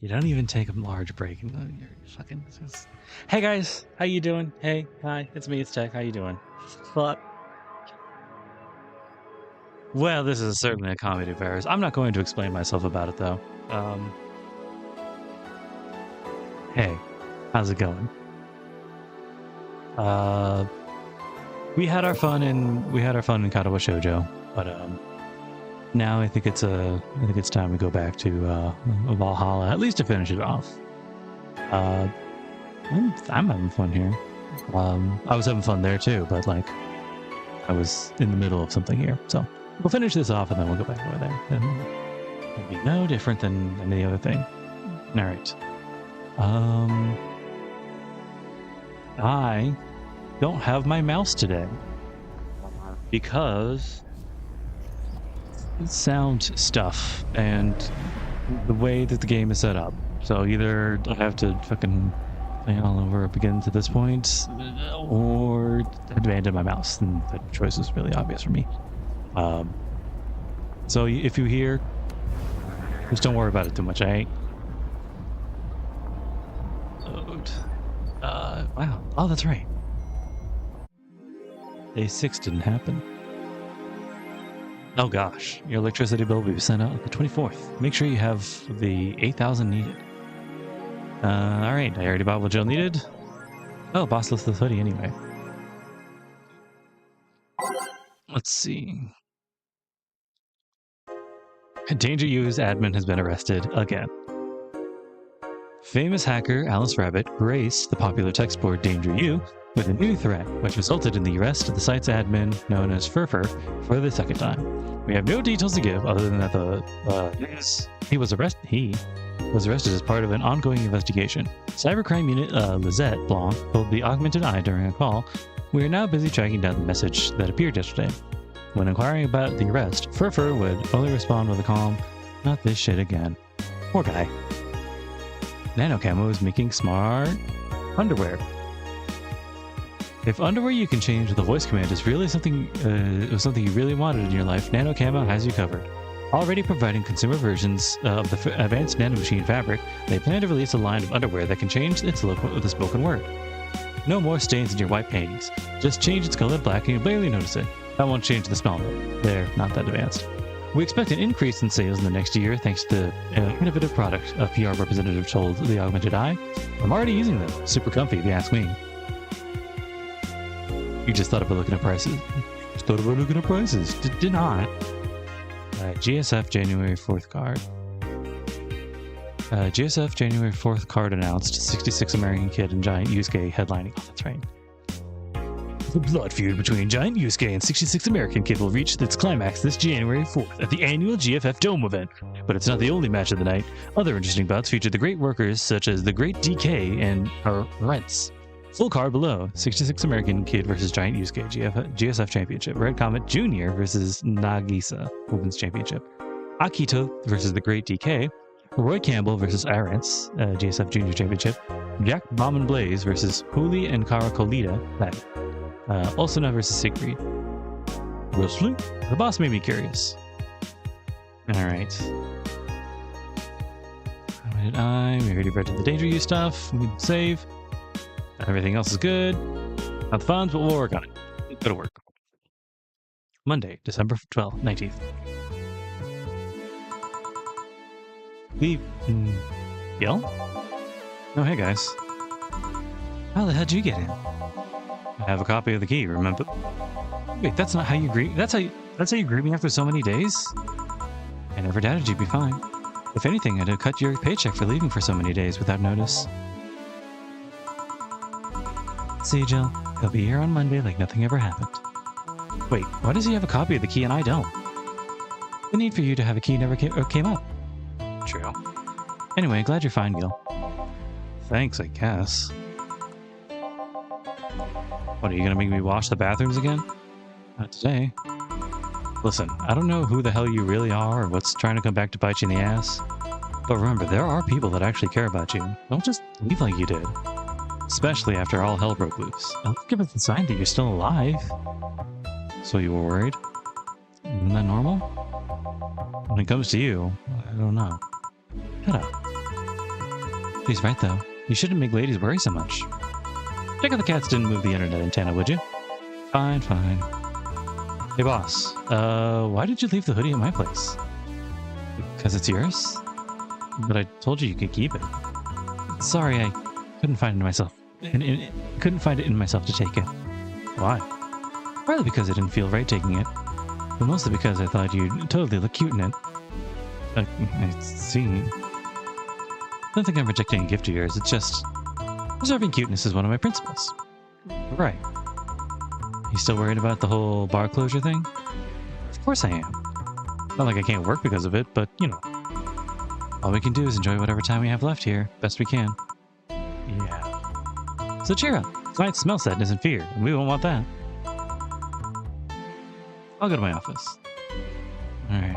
You don't even take a large break. And you're fucking. Hey guys, how you doing? Hey, hi, it's me, it's Tech. How you doing? Fuck. Well, this is certainly a comedy of errors. I'm not going to explain myself about it though. Hey, how's it going? We had our fun in Katawa Shoujo, but now I think it's time we go back to Valhalla, at least to finish it off. I'm having fun here. I was having fun there too, but like I was in the middle of something here, so we'll finish this off and then we'll go back over there. And it'll be no different than any other thing. All right. I don't have my mouse today because sound stuff and the way that the game is set up. So either I have to fucking play all over again to this point, or abandon my mouse, and the choice is really obvious for me. So if you hear, just don't worry about it too much, alright? Wow. Oh, that's right. Day 6 didn't happen. Oh gosh, your electricity bill will be sent out on the 24th. Make sure you have the 8,000 needed. Alright, I already bought what Jill needed. Oh, boss lifts the hoodie anyway. Let's see. Danger U's admin has been arrested again. Famous hacker Alice Rabbit graced the popular text board Danger U with a new threat, which resulted in the arrest of the site's admin, known as Furfur, for the second time. We have no details to give other than that he was arrested as part of an ongoing investigation. Cybercrime unit Lizette Blanc told the Augmented Eye during a call, "We are now busy tracking down the message that appeared yesterday." When inquiring about the arrest, Furfur would only respond with a calm, "Not this shit again." Poor guy. NanoCamo is making smart underwear. If underwear you can change with a voice command is really something you really wanted in your life, NanoCamo has you covered. Already providing consumer versions of the advanced nanomachine fabric, they plan to release a line of underwear that can change its look with a spoken word. No more stains in your white panties. Just change its color to black and you'll barely notice it. That won't change the smell though. They're not that advanced. We expect an increase in sales in the next year thanks to an innovative product, a PR representative told the Augmented Eye. "I'm already using them. Super comfy, if you ask me." You just thought about looking at prices. Did not. GSF January 4th card. GSF January 4th card announced 66 American Kid and Giant Yusuke headlining. Oh, that's right. The blood feud between Giant Yusuke and 66 American Kid will reach its climax this January 4th at the annual GFF Dome event. But it's not the only match of the night. Other interesting bouts feature the great workers such as the Great DK and Rents. Full card below: 66 American Kid versus Giant Yusuke GSF Championship. Red Comet Jr. versus Nagisa Women's Championship. Akito versus the Great DK. Roy Campbell versus Arance GSF Junior Championship. Jack Bomb and Blaze versus Huli and Karakolita. Ulsuna versus Siegfried. Wrestling? The boss made me curious. Alright. We already read the Danger U stuff. We can save. Everything else is good. Not the funds, but we'll work on it. Go to work. Monday, December 12th, 19th. Yell? Oh, hey guys. How the hell did you get in? I have a copy of the key, remember? Wait, that's not how you greet. That's how you greet me after so many days? I never doubted you'd be fine. If anything, I'd have cut your paycheck for leaving for so many days without notice. See, Jill, he'll be here on Monday like nothing ever happened. Wait, why does he have a copy of the key and I don't? The need for you to have a key never came up. True. Anyway, glad you're fine, Gil. Thanks, I guess. What, are you gonna make me wash the bathrooms again? Not today. Listen, I don't know who the hell you really are or what's trying to come back to bite you in the ass. But remember, there are people that actually care about you. Don't just leave like you did. Especially after all hell broke loose. Don't give us a sign that you're still alive. So you were worried? Isn't that normal? When it comes to you, I don't know. Shut up. He's right, though. You shouldn't make ladies worry so much. Check out the cats didn't move the internet antenna, would you? Fine, fine. Hey, boss. Why did you leave the hoodie at my place? Because it's yours? But I told you you could keep it. Sorry, I couldn't find it in myself. Couldn't find it in myself to take it. Why? Partly because I didn't feel right taking it, but mostly because I thought you'd totally look cute in it. I see. I don't think I'm rejecting a gift of yours. It's just preserving cuteness is one of my principles. Right. You still worried about the whole bar closure thing? Of course I am. Not like I can't work because of it, but, you know. All we can do is enjoy whatever time we have left here, best we can. Yeah. So cheer up. Tonight's smell sadness and fear, and we won't want that. I'll go to my office. Alright.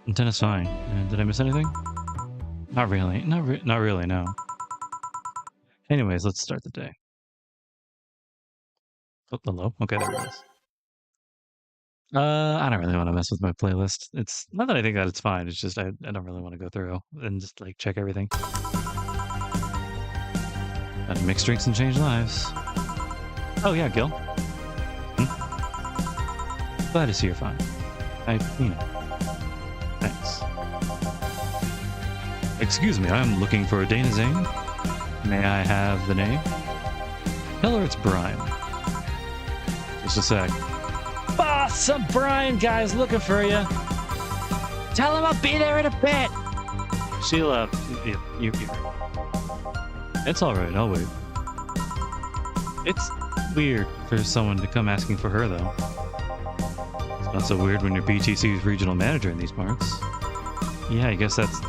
Antenna's fine. Did I miss anything? Not really. Not really, no. Anyways, let's start the day. Oh, hello? Okay, there it is. I don't really want to mess with my playlist. It's not that I think that it's fine. It's just I don't really want to go through and just like check everything. Gotta mix drinks and change lives. Oh yeah, Gil. Glad to see you're fine. Thanks. Excuse me, I'm looking for Dana Zane. May I have the name? Tell her it's Brian. Just a sec. Boss, some Brian guy's looking for you. Tell him I'll be there in a bit. Sheila, you. It's all right. I'll wait. It's weird for someone to come asking for her, though. It's not so weird when you're BTC's regional manager in these parts. Yeah, I guess that's.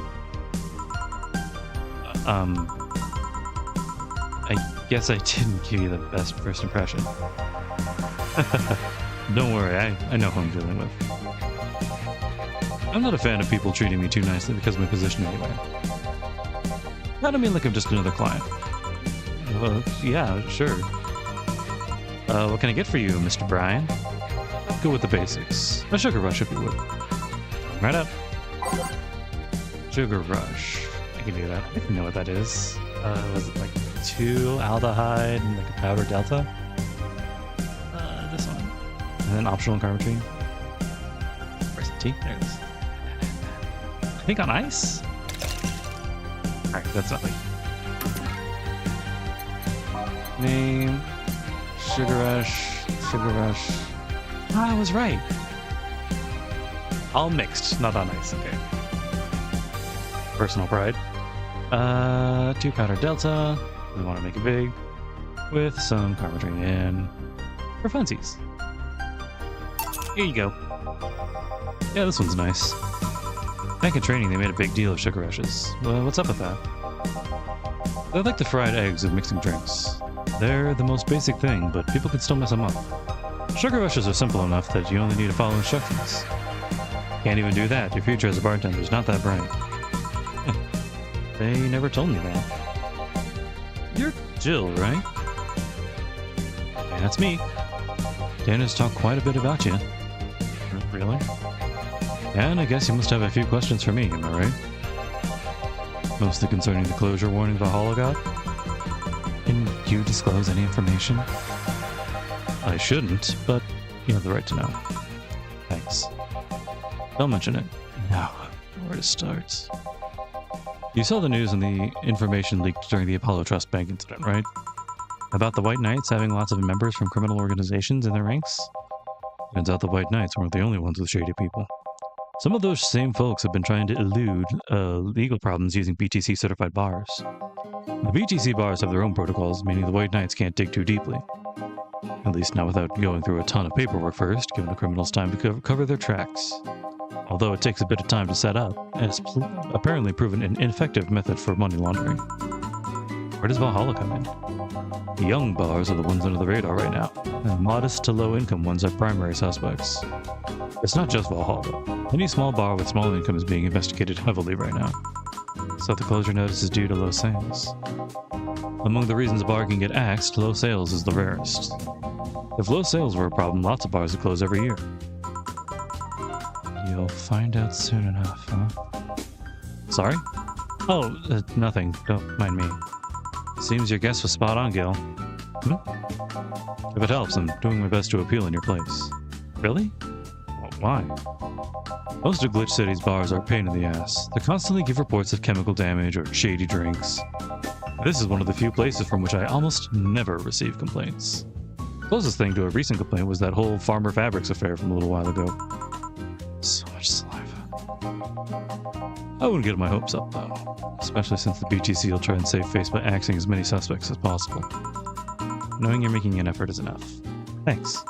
I guess I didn't give you the best first impression. Don't worry, I know who I'm dealing with. I'm not a fan of people treating me too nicely because of my position anyway. I don't mean like I'm just another client. Well, yeah, sure. What can I get for you, Mr. Brian? Go with the basics. A sugar rush if you would. Right up. Sugar rush. I can do that. I can know what that is. Was it like 2 aldehyde and like a powder delta? This one. And then optional carbonate. Where's the tea? There it is. I think on ice? Alright, that's nothing. Name. Sugar rush. Sugar rush. Ah, I was right. All mixed, not on ice, okay. Personal pride. 2 powder delta. We want to make it big. With some carbonate in. For funsies. Here you go. Yeah, this one's nice. Back in training, they made a big deal of sugar rushes. Well, what's up with that? They like the fried eggs of mixing drinks. They're the most basic thing, but people can still mess them up. Sugar rushes are simple enough that you only need to follow instructions. Can't even do that. Your future as a bartender is not that bright. They never told me that. You're Jill, right? Yeah, that's me. Dana's talked quite a bit about you. Really? And I guess you must have a few questions for me, am I right? Mostly concerning the closure warning Valhalla got? Can you disclose any information? I shouldn't, but you have the right to know. Thanks. Don't mention it. Now, where to start? You saw the news and the information leaked during the Apollo Trust Bank incident, right? About the White Knights having lots of members from criminal organizations in their ranks? Turns out the White Knights weren't the only ones with shady people. Some of those same folks have been trying to elude legal problems using BTC certified bars. The BTC bars have their own protocols, meaning the White Knights can't dig too deeply. At least not without going through a ton of paperwork first, giving the criminals time to cover their tracks. Although it takes a bit of time to set up, and it's apparently proven an ineffective method for money laundering. Where does Valhalla come in? The young bars are the ones under the radar right now, and modest to low-income ones are primary suspects. It's not just Valhalla. Any small bar with small income is being investigated heavily right now. So the closure notice is due to low sales. Among the reasons a bar can get axed, low sales is the rarest. If low sales were a problem, lots of bars would close every year. You'll find out soon enough, huh? Sorry? Oh, nothing. Don't mind me. Seems your guess was spot on, Gil. If it helps, I'm doing my best to appeal in your place. Really? Well, why? Most of Glitch City's bars are a pain in the ass. They constantly give reports of chemical damage or shady drinks. This is one of the few places from which I almost never receive complaints. Closest thing to a recent complaint was that whole Farmer Fabrics affair from a little while ago. So much saliva. I wouldn't get my hopes up, though. Especially since the BTC will try and save face by axing as many suspects as possible. Knowing you're making an effort is enough. Thanks.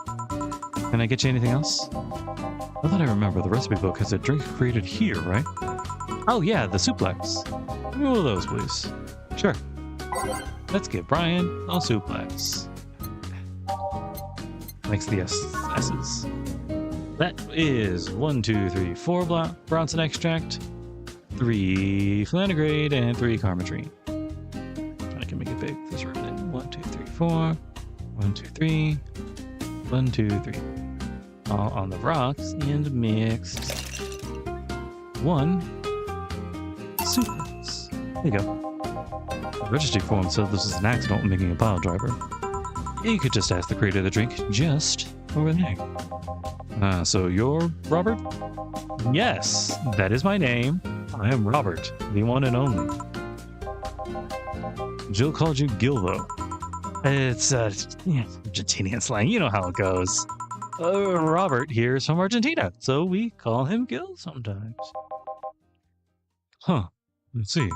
Can I get you anything else? I thought I remember the recipe book has a drink created here, right? Oh yeah, the suplex. Give me one of those, please. Sure. Let's give Brian a suplex. Likes the S's. That is 1, 2, 3, 4 Bronson extract, 3 Flanagrade, and 3 Carmatrine. I can make it big. Please write it. 1, 2, 3, 4. 1, 2, 3. 1, 2, 3. All on the rocks and mixed. 1 suplex. There you go. The registry form said this is an accident when making a pile driver. You could just ask the creator of the drink just over there. So you're Robert? Yes, that is my name. I am Robert, the one and only. Jill called you Gil, though. It's Argentinian slang. You know how it goes. Robert here is from Argentina, so we call him Gil sometimes. Huh. Let's see.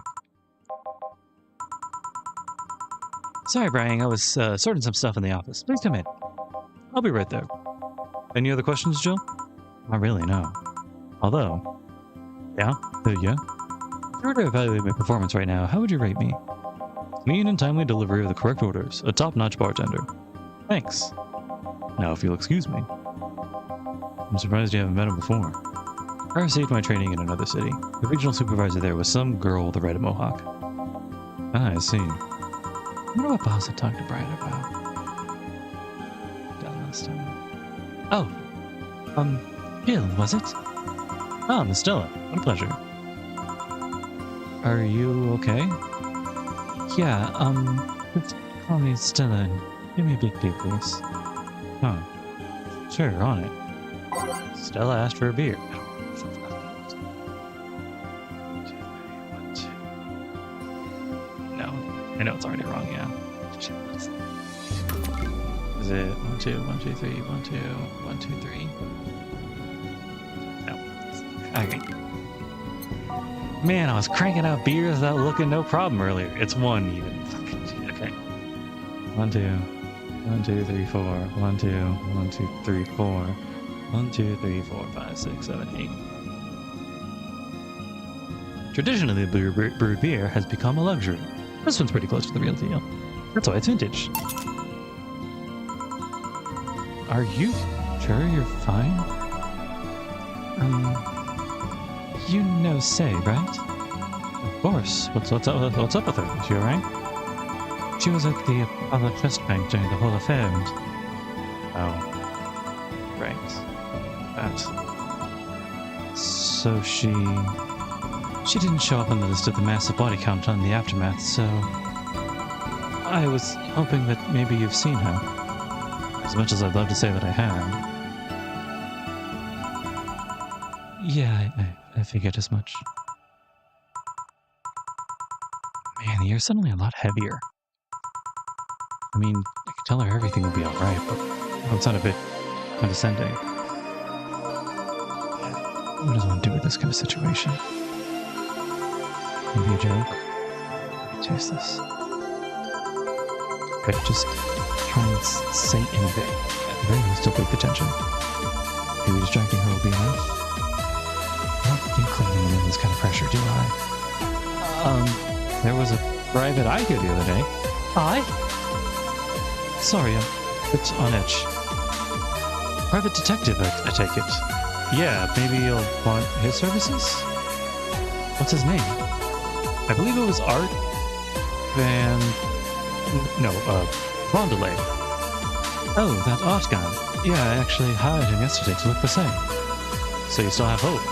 Sorry, Brian. I was sorting some stuff in the office. Please come in. I'll be right there. Any other questions, Jill? Not really, no. Although, yeah? If you were to evaluate my performance right now, how would you rate me? Clean and timely delivery of the correct orders. A top-notch bartender. Thanks. Now, if you'll excuse me. I'm surprised you haven't met him before. I received my training in another city. The regional supervisor there was some girl with a red mohawk. Ah, I see. I wonder what boss had talked to Brian about. Done last time. Oh, Bill, was it? Oh, Miss Stella. What a pleasure. Are you okay? Yeah, just call me Stella and give me a big beer, please. Huh. Sure, on it. Stella asked for a beer. No, I know it's already wrong, yeah. Is it 1, 2, 1, 2, 3, 1, 2, 1, 2, 3? No. Okay. Man, I was cranking out beers without looking no problem earlier. It's 1 even. Okay. 1, 2, 1, 2, 3, 4. 1, 2, 1, 2, 3, 4. 1, 2, 3, 4, 5, 6, 7, 8. Traditionally, brewed beer has become a luxury. This one's pretty close to the real deal. That's why it's vintage. Are you sure you're fine? You know Say, right? Of course. What's up with her? Is she alright? She was at the Apollo Trust Bank during the whole affair and... Oh. Right. That. So she didn't show up on the list of the massive body count on the aftermath, so... I was hoping that maybe you've seen her. As much as I'd love to say that I have. Yeah, I figured as much. Man, the air's suddenly a lot heavier. I mean, I could tell her everything will be alright, but I'll sound a bit condescending. What does one do with this kind of situation? Maybe a joke? Maybe taste this. Okay, just try and say anything. At the very least, to break the tension. Maybe distracting her will be enough. I don't think cleaning in this kind of pressure, do I? There was a private eye here the other day. I? Sorry, I'm a bit on edge. Private detective, I take it. Yeah, maybe you'll want his services? What's his name? I believe it was Art Van... No, Rondelay. Oh, that Art guy. Yeah, I actually hired him yesterday to look the same. So you still have hope?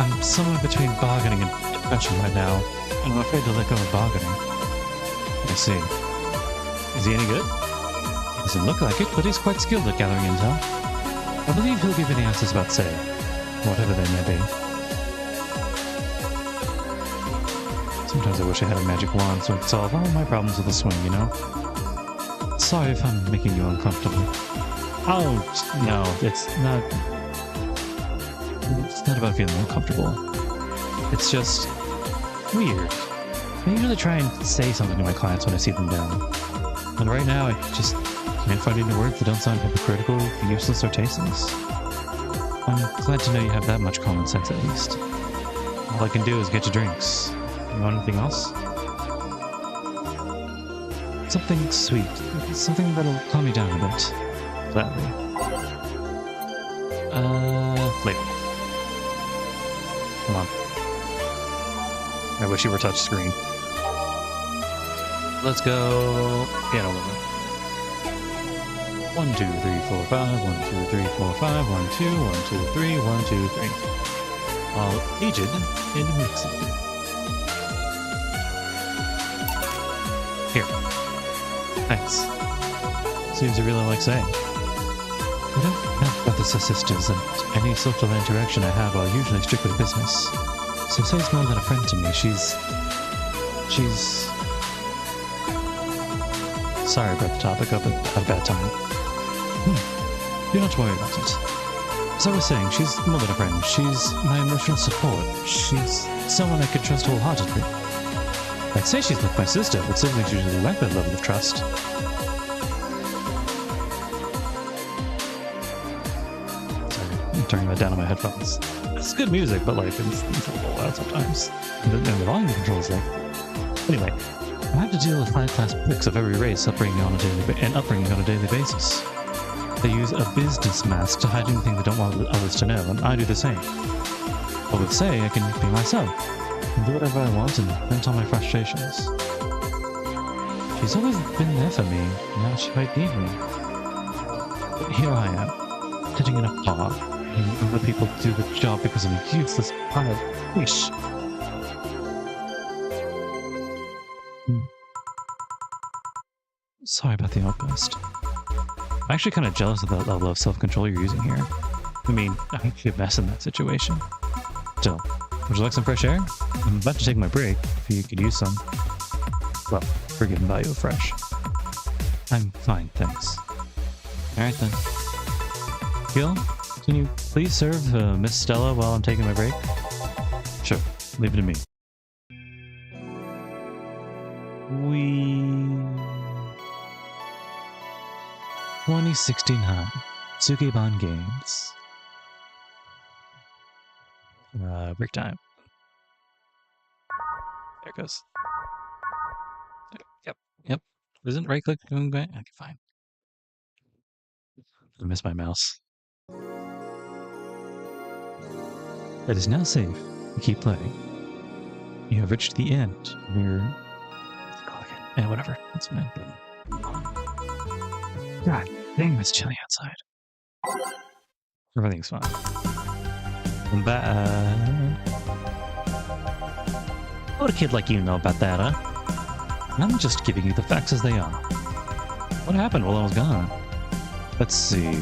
I'm somewhere between bargaining and discussion right now, and I'm afraid to let go of bargaining. I see. Is he any good? He doesn't look like it, but he's quite skilled at gathering intel. I believe he'll give any answers about Say, whatever they may be. Sometimes I wish I had a magic wand so I could solve all my problems with a swing, you know? Sorry if I'm making you uncomfortable. Oh, no, it's not... It's not about feeling uncomfortable. It's just... weird. I usually try and say something to my clients when I see them down. And right now, I just can't find any words that don't sound hypocritical, useless, or tasteless. I'm glad to know you have that much common sense, at least. All I can do is get you drinks. You want anything else? Something sweet. Something that'll calm me down a bit. Gladly. Later. Come on. I wish you were touchscreen. Let's go. Piano woman. 1, 2, 3, 4, 5. 1, 2, 3, 4, 5. 1, 2, 1, 2, 3. 1, 2, 3. All aged in mixing. Here. Thanks. Seems you really like saying. I don't have brothers or sisters, and any social interaction I have are usually strictly business. So Say's more than a friend to me. She's... Sorry about the topic of a bad time. Do not worry about it. As I was saying, she's more than a friend. She's my emotional support. She's someone I could trust wholeheartedly. I'd say she's like my sister, but siblings usually lack that level of trust. Sorry, I'm turning that down on my headphones. It's good music, but like, it's a little loud sometimes. And the volume control is like... Anyway, I have to deal with high-class pricks of every race upbringing on a daily basis. They use a business mask to hide anything they don't want others to know, and I do the same. But with Say, I can be myself, and do whatever I want and vent all my frustrations. She's always been there for me, and now she might need me. But here I am, sitting in a bar, and other people do the job because I'm a useless pile of fish. Sorry about the outburst. I'm actually kind of jealous of the level of self-control you're using here. I mean, I could mess in that situation. Still, would you like some fresh air? I'm about to take my break, if you could use some. Well, forgiven value of fresh. I'm fine, thanks. Alright then. Gil, can you please serve Miss Stella while I'm taking my break? Sure, leave it to me. 2069 Sukeban Games. Break time. There it goes. Yep. Isn't right click going back? Okay, fine. I missed my mouse. It is now safe. Keep playing. You have reached the end. Yeah, whatever. That's fine. God dang, it's chilly outside. Everything's fine. I'm bad. What would a kid like you know about that, huh? I'm just giving you the facts as they are. What happened while I was gone? Let's see.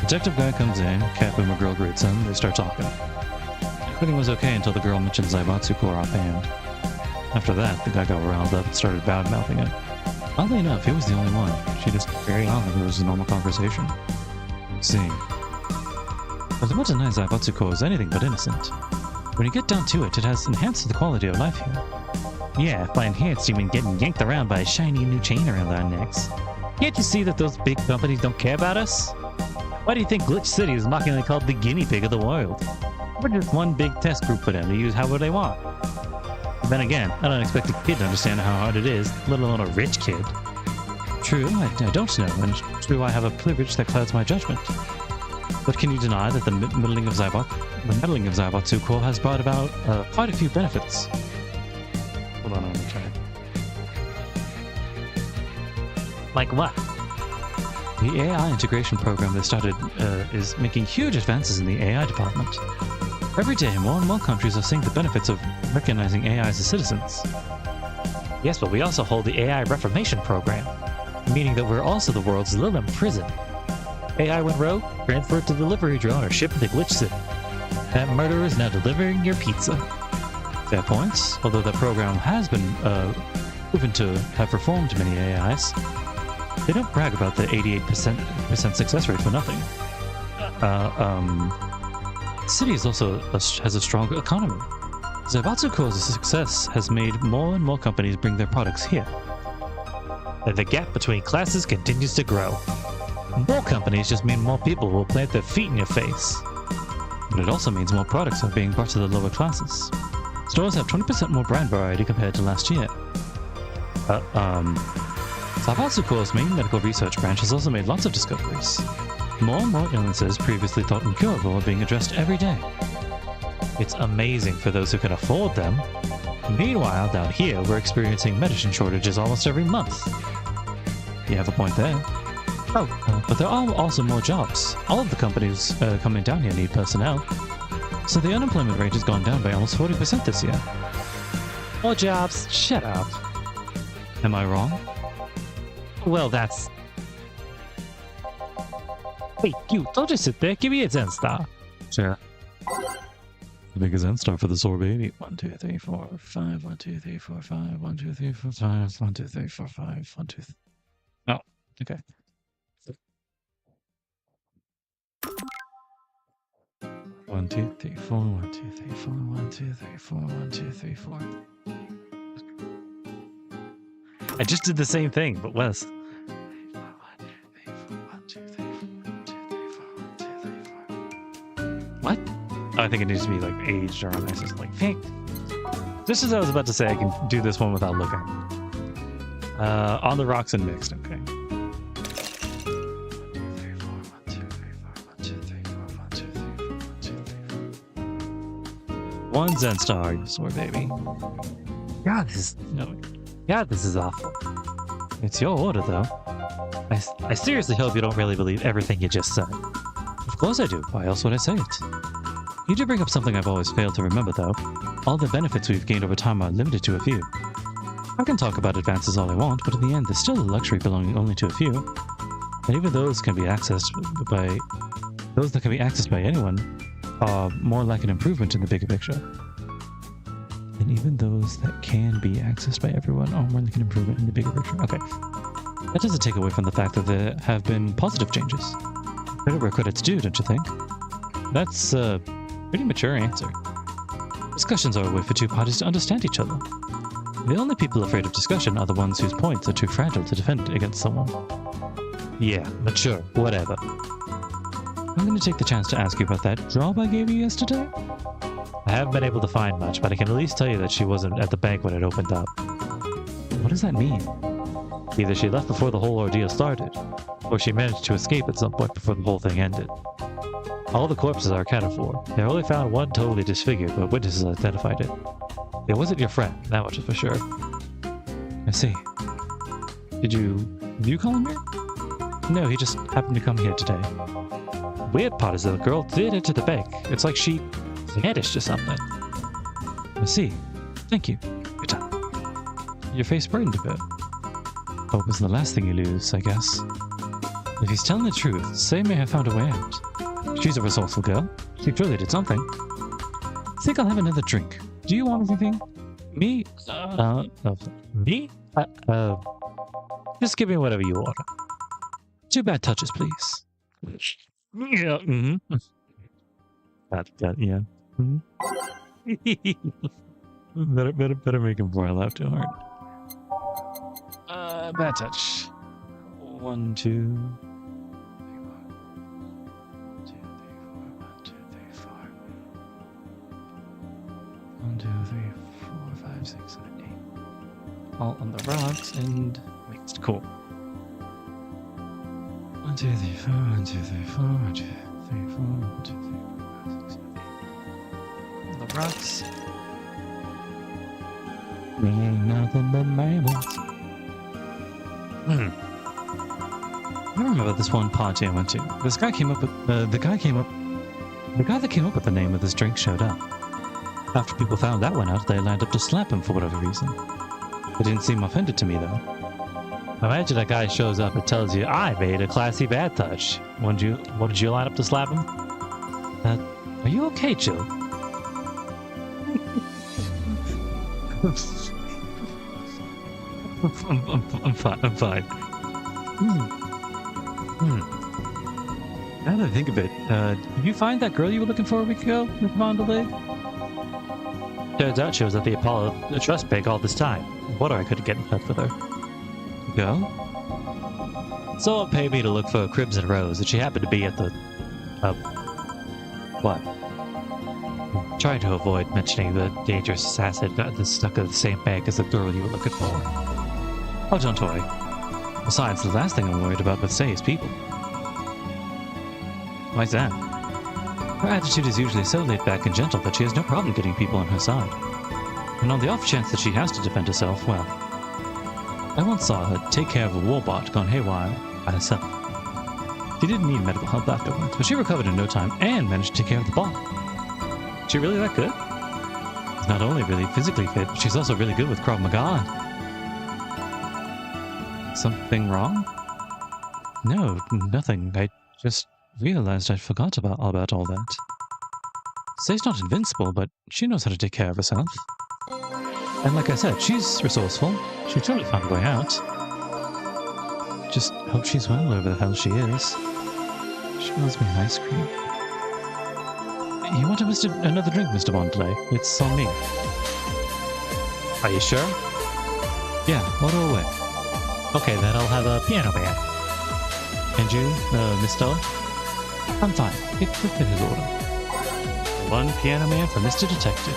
Detective guy comes in, Cat Boomer girl greets him, they start talking. Everything was okay until the girl mentioned Zaibatsu Core offhand. After that, the guy got riled up and started bad-mouthing it. Oddly enough, he was the only one. She just carried on like it was a normal conversation. Let's see. But the Motonai Zaibatsu Core is anything but innocent. When you get down to it, it has enhanced the quality of life here. Yeah, by enhanced you mean getting yanked around by a shiny new chain around our necks. Can't you see that those big companies don't care about us? Why do you think Glitch City is mockingly called the guinea pig of the world? We're just one big test group for them to use however they want. But then again, I don't expect a kid to understand how hard it is, let alone a rich kid. True, I don't know, and true I have a privilege that clouds my judgment. But can you deny that the meddling of Zaibatsu Core has brought about quite a few benefits? Hold on, let me try it. Like what? The AI integration program they started is making huge advances in the AI department. Every day, more and more countries are seeing the benefits of recognizing AI as citizens. Yes, but we also hold the AI Reformation Program, meaning that we're also the world's Lilum prison. AI went rogue, transferred to delivery drone, or shipped to Glitch City. That murderer is now delivering your pizza. Fair points, although the program has been proven to have reformed many AIs. They don't brag about the 88% success rate for nothing. The city is also has a strong economy. Zaibatsuko's success has made more and more companies bring their products here. And the gap between classes continues to grow. More companies just mean more people will plant their feet in your face. But it also means more products are being brought to the lower classes. Stores have 20% more brand variety compared to last year. Zaibatsuko's main medical research branch has also made lots of discoveries. More and more illnesses previously thought incurable are being addressed every day. It's amazing for those who can afford them. Meanwhile, down here, we're experiencing medicine shortages almost every month. You have a point there. But there are also more jobs. All of the companies coming down here need personnel. So the unemployment rate has gone down by almost 40% this year. More jobs? Shut up. Am I wrong? Well, that's... Wait, you, don't just sit there. Give me a Zen star. Sure. The biggest Zen star for the sore baby. 1, 2, 3, 4, 5. 1, 2, 3, 4, 5. 1, 2, 3, 4, 5. 1, 2, 3, 4, 5. 1, 2, 3. Oh, okay. 1, 2, 3, 4. 1, 2, 3, 4. 1, 2, 3, 4. 1, 2, 3, 4. I just did the same thing, but less. 1, 2, 3, 4. 1, 2, 3, 4. 1, 2, 3, 4. What? Oh, I think it needs to be like aged or on ice. Like, hey. Just as I was about to say, I can do this one without looking. On the rocks and mixed. Okay. 1 Zen star, you sore baby. God, this is awful. It's your order, though. I seriously hope you don't really believe everything you just said. Of course I do. Why else would I say it? You do bring up something I've always failed to remember, though. All the benefits we've gained over time are limited to a few. I can talk about advances all I want, but in the end, there's still a luxury belonging only to a few. And even those that can be accessed by anyone are more like an improvement in the bigger picture. And even those that can be accessed by everyone are more like an improvement in the bigger picture. Okay. That doesn't take away from the fact that there have been positive changes. Credit where credit's due, don't you think? That's a pretty mature answer. Discussions are a way for two parties to understand each other. The only people afraid of discussion are the ones whose points are too fragile to defend against someone. Yeah, mature, whatever. I'm going to take the chance to ask you about that job I gave you yesterday. I haven't been able to find much, but I can at least tell you that she wasn't at the bank when it opened up. What does that mean? Either she left before the whole ordeal started, or she managed to escape at some point before the whole thing ended. All the corpses are accounted for. They only found one totally disfigured, but witnesses identified it. It wasn't your friend, that much is for sure. I see. Did you call him here? No, he just happened to come here today. Weird part is that the girl did enter the bank. It's like she vanished or something. I see. Thank you. Good time. Your face brightened a bit. Hope is the last thing you lose, I guess. If he's telling the truth, Say may have found a way out. She's a resourceful girl. She clearly did something. Think I'll have another drink. Do you want anything? Me? Me? Just give me whatever you order. 2 bad touches, please. Yeah. Mm-hmm. Yeah. Mm-hmm. better make him before I laugh too hard. Bad touch. 1, 2. 1, 2, 3, 4, 5, 6, 7, 8. All on the rocks and mixed. Cool. 1, 2, 3, 4, 1, 2, 3, 4, 1, 2, 3, 4, 1, 2, 3, 4, 5, 6, 7, 8. On the rocks. Ain't nothing but mammals. I remember this one party I went to. This guy came up with the guy that came up with the name of this drink showed up. After people found that one out, they lined up to slap him for whatever reason. It didn't seem offended to me though. Imagine a guy shows up and tells you, I made a classy bad touch. What did you line up to slap him? Are you okay, Jill? I'm fine. Now that I think of it, did you find that girl you were looking for a week ago, Miss Mondelez? Turns out she was at the Apollo Trust Bank all this time. Wonder I couldn't get in touch with her. Go? Someone paid me to look for Crimson Rose, and she happened to be at the... what? I'm trying to avoid mentioning the dangerous assassin that's stuck at the same bank as the girl you were looking for. Oh, don't worry. Besides, the last thing I'm worried about with Say is people. Why's that? Her attitude is usually so laid back and gentle that she has no problem getting people on her side. And on the off chance that she has to defend herself, well... I once saw her take care of a warbot gone haywire by herself. She didn't need medical help afterwards, but she recovered in no time and managed to take care of the ball. Is she really that good? She's not only really physically fit, but she's also really good with Krav Maga. Something wrong? No, nothing. I just realized I forgot about all that. Say's not invincible, but she knows how to take care of herself. And like I said, she's resourceful. She totally found a way out. Just hope she's well, wherever the hell she is. She owes me an ice cream. You want another drink, Mr. Mondelez? It's on me. Are you sure? Yeah, order away. Okay, then I'll have a piano man. And you, Miss Stella? I'm fine. It will fit his order. One piano man for Mr. Detective.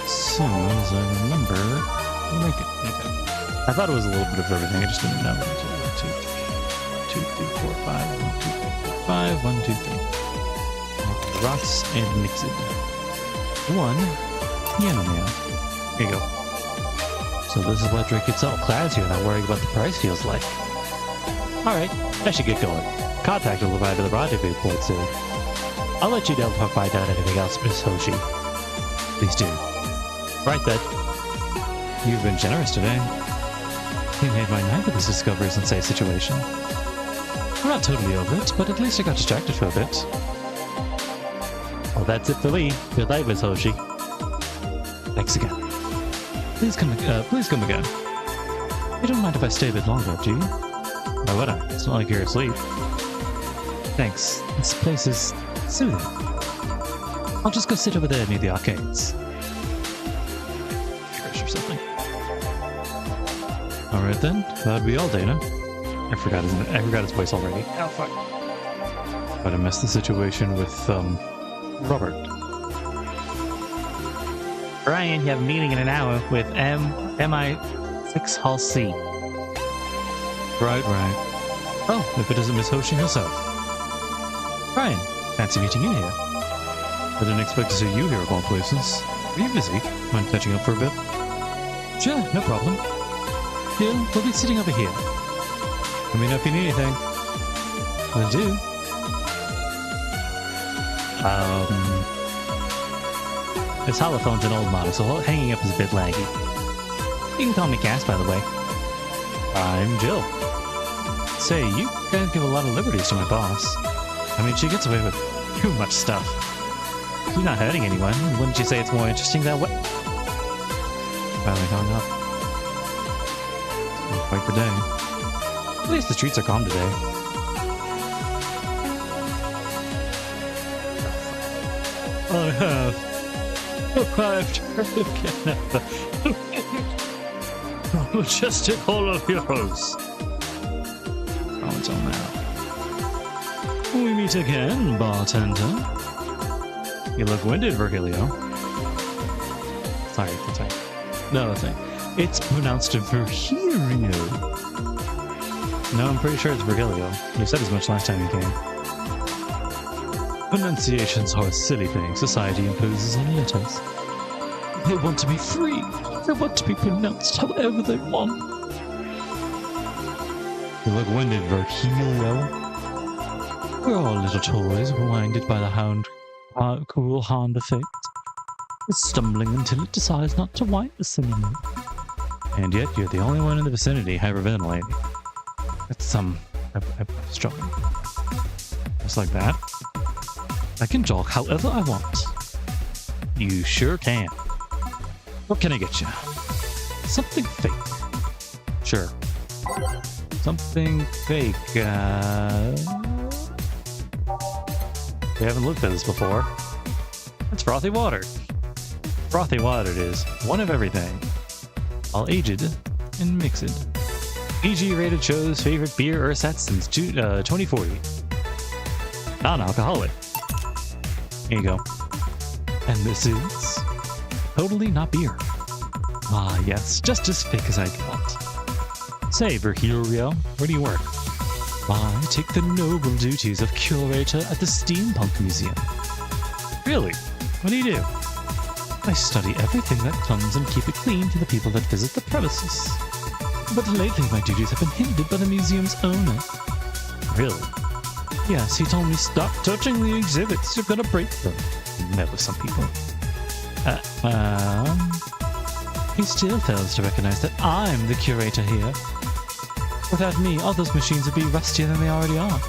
Soon as I remember, we'll make it. Okay. I thought it was a little bit of everything. I just didn't know. 1, 2, 3, 4, 5. 1, 2, 3, 5. 1, 2, 3. The rocks and mix it. One piano man. Here you go. So this is what drink itself class you, and not worrying about the price feels like. Alright, I should get going. Contact will arrive at the rendezvous point soon. I'll let you know if I find out anything else, Miss Hoshi. Please do. Right then. You've been generous today. You made my night with this discovery sensei situation. I'm not totally over it, but at least I got distracted for a bit. Well, that's it for me. Good night, Miss Hoshi. Thanks again. Please come again. You don't mind if I stay a bit longer, do you? Why would I? It's not like you're asleep. Thanks. This place is soothing. I'll just go sit over there near the arcades. Curious or something. Alright then, that'd be all, Dana. I forgot his voice already. Oh fuck. But I messed the situation with, Robert. Brian, you have a meeting in an hour with MI6 Hall C. Right. Oh, if it isn't Miss Hoshi herself. Brian, fancy meeting you here. I didn't expect to see you here of all places. Are you busy? Mind catching up for a bit? Sure, no problem. Jill, we'll be sitting over here. Let me know if you need anything. Will do. This holophone's an old model, so hanging up is a bit laggy. You can call me Cass, by the way. I'm Jill. Say, you guys give a lot of liberties to my boss. I mean, she gets away with too much stuff. She's not hurting anyone. Wouldn't you say it's more interesting that way? Finally hung up. It's been quite the day. At least the streets are calm today. I have arrived again. Majestic Hall of Heroes. Oh, it's on now. We meet again, bartender. You look winded, Virgilio. Sorry. No, thing. It's pronounced Virgilio. No, I'm pretty sure it's Virgilio. You said as much last time you came. Pronunciations are a silly thing society imposes on letters. They want to be free. They want to be pronounced however they want. You look winded, Virgilio. We're all little toys, blinded by the cruel hand of fate. We're stumbling until it decides not to wipe us anymore. And yet, you're the only one in the vicinity hyperventilating. It's, I'm struggling. Just like that. I can talk however I want. You sure can. What can I get you? Something fake. Sure. Something fake. We haven't looked at this before. It's frothy water. Frothy water it is. One of everything. All aged and mixed. PG rated show's favorite beer or set since 2040. Non-alcoholic. Here you go. And this is totally not beer. Ah, yes, just as fake as I got. Say, Virgilio, where do you work? I take the noble duties of curator at the Steampunk Museum. Really? What do you do? I study everything that comes and keep it clean for the people that visit the premises. But lately my duties have been hindered by the museum's owner. Really? Yes, he told me stop touching the exhibits, you're gonna break them. Never some people. He still fails to recognize that I'm the curator here. Without me, all those machines would be rustier than they already are.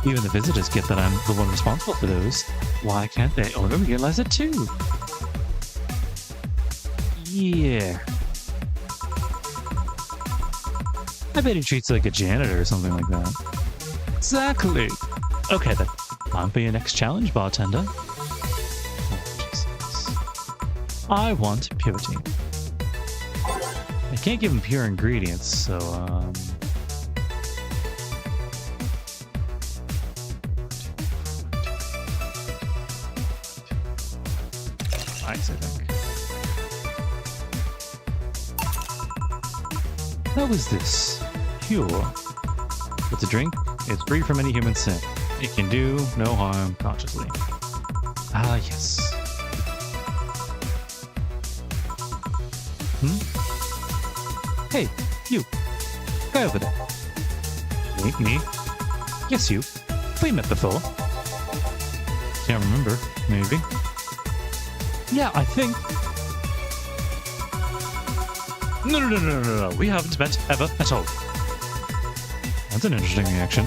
Even the visitors get that I'm the one responsible for those. Why can't they owner realize it too? Yeah. I bet he treats you like a janitor or something like that. Exactly. Okay then. Time for your next challenge, bartender. Oh, Jesus. I want purity. I can't give him pure ingredients, so ice, I think. How is this? Pure. It's a drink. It's free from any human sin. It can do no harm consciously. Ah, yes. Hey, you. Guy over there. Me? Yes, you. We met before. Can't remember. Maybe. Yeah, I think. No. We haven't met ever at all. That's an interesting reaction.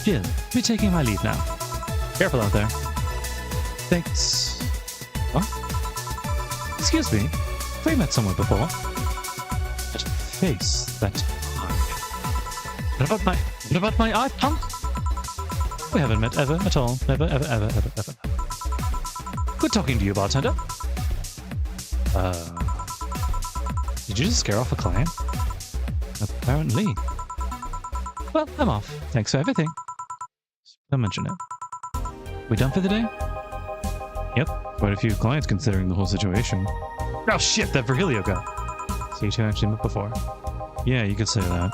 Jill, be taking my leave now. Careful out there. Thanks. What? Excuse me. We met somewhere before. That face, that eye. What about my eye, punk? We haven't met ever at all. Never, ever. Good talking to you, bartender. Did you just scare off a client? Apparently. Well, I'm off. Thanks for everything. Don't mention it. We done for the day? Yep. Quite a few clients considering the whole situation. Oh shit, that Virgilio guy. So you two actually met before. Yeah, you could say that.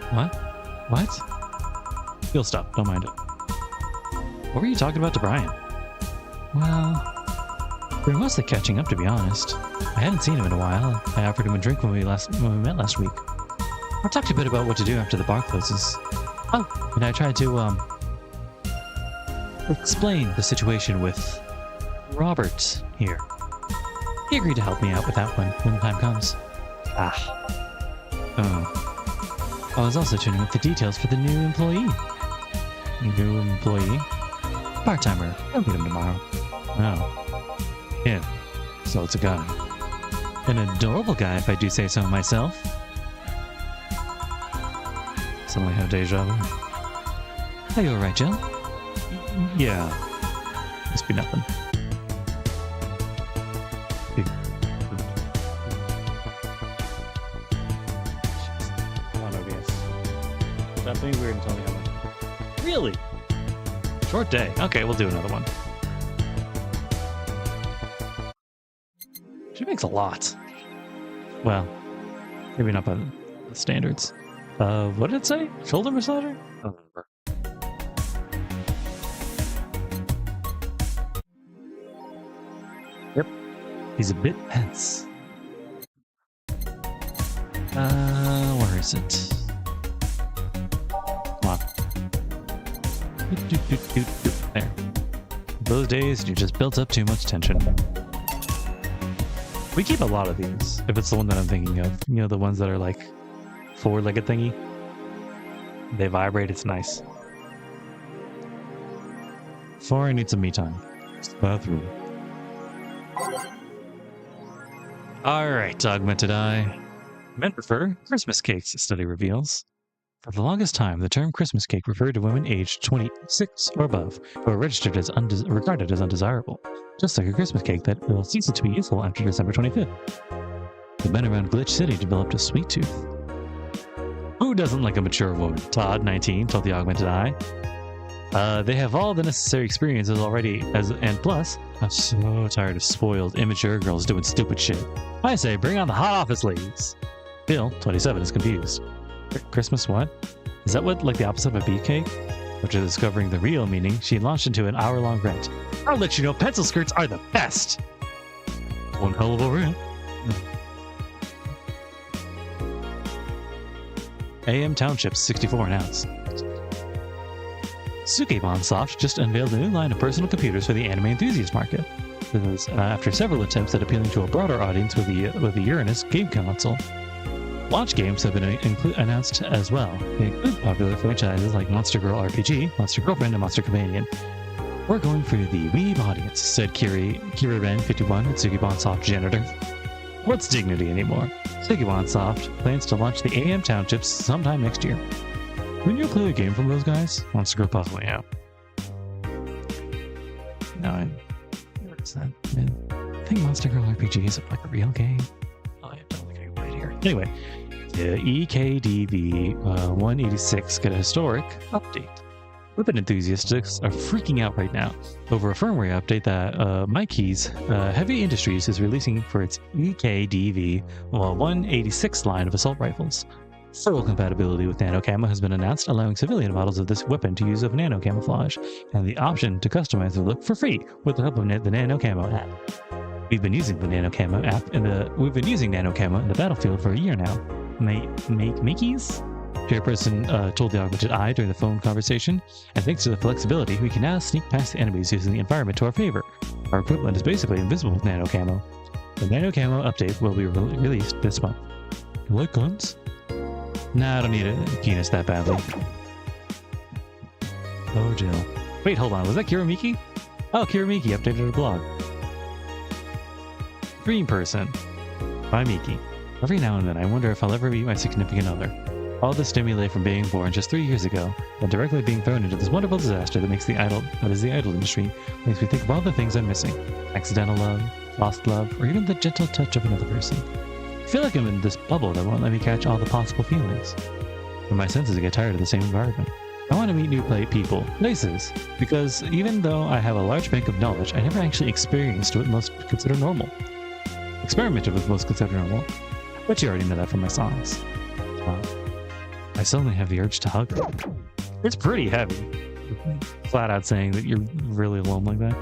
What? You'll stop, don't mind it. What were you talking about to Brian? Well, we were mostly catching up, to be honest. I hadn't seen him in a while. I offered him a drink when we met last week. I talked a bit about what to do after the bar closes. Oh, and I tried to, explain the situation with Robert here. He agreed to help me out with that one when the time comes. Oh. I was also tuning up the details for the new employee. New employee? Part-timer. I'll meet him tomorrow. Oh. Yeah. So it's a guy. An adorable guy, if I do say so myself. Suddenly have deja vu. Are you alright, Jill? Yeah. Must be nothing. Come on, OBS. Stop being weird and tell me how much. Really? Short day. Okay, we'll do another one. She makes a lot. Well, maybe not by the standards. What did it say? Shoulder massager? I don't remember. Yep. He's a bit tense. Where is it? Come on. There. Those days, you just built up too much tension. We keep a lot of these, if it's the one that I'm thinking of. You know, the ones that are like four-legged thingy. They vibrate, it's nice. Before I need some me time. Bathroom. Alright, Augmented Eye. Men prefer Christmas cakes, study reveals. For the longest time, the term Christmas cake referred to women aged 26 or above who are registered as regarded as undesirable, just like a Christmas cake that will cease to be useful after December 25th. The men around Glitch City developed a sweet tooth. Who doesn't like a mature woman? Todd, 19, told the Augmented Eye. They have all the necessary experiences already, and plus, I'm so tired of spoiled, immature girls doing stupid shit. I say, bring on the hot office ladies. Bill, 27, is confused. Christmas what? Is that what, like the opposite of a beefcake? After discovering the real meaning, she launched into an hour-long rant. I'll let you know pencil skirts are the best! One hell of a rant. AM Township's 64 an ounce. Sukebon Soft just unveiled a new line of personal computers for the anime enthusiast market. This is after several attempts at appealing to a broader audience with the Uranus game console. Launch games have been announced as well. They include popular franchises like Monster Girl RPG, Monster Girlfriend, and Monster Companion. We're going for the weeb audience, said Kira Ren 51 at Sukebon Soft janitor. What's dignity anymore? Sukebon Soft plans to launch the AM Townships sometime next year. Wouldn't you play a game from those guys? Monster Girl possibly, yeah. No, what is that? Man, I think Monster Girl RPG is like a real game. Oh, I don't think I can play it here. Anyway, the EKDV 186 got a historic update. Weapon enthusiasts are freaking out right now over a firmware update that Mikey's Heavy Industries is releasing for its EKDV 186 line of assault rifles. Full compatibility with nano camo has been announced, allowing civilian models of this weapon to use of nano camouflage, and the option to customize their look for free with the help of the nano camo app. We've been using the nano camo app in the battlefield for a year now. Mickey's? Chairperson told the Augmented Eye during the phone conversation, and thanks to the flexibility, we can now sneak past the enemies using the environment to our favor. Our equipment is basically invisible with nano camo. The nano camo update will be released this month. You like guns? Nah, I don't need a penis that badly. Oh, Jill. Wait, hold on. Was that Kiramiki? Oh, Kiramiki updated her blog. Dream Person by Miki. Every now and then, I wonder if I'll ever meet my significant other. All this stimuli from being born just 3 years ago, and directly being thrown into this wonderful disaster that is the idol industry, makes me think of all the things I'm missing. Accidental love, lost love, or even the gentle touch of another person. I feel like I'm in this bubble that won't let me catch all the possible feelings. But my senses get tired of the same environment. I want to meet new people, places, because even though I have a large bank of knowledge, I never actually experienced what most consider normal. Experimented with most consider normal, but you already know that from my songs. Wow. I suddenly have the urge to hug her. It's pretty heavy. Flat out saying that you're really alone like that.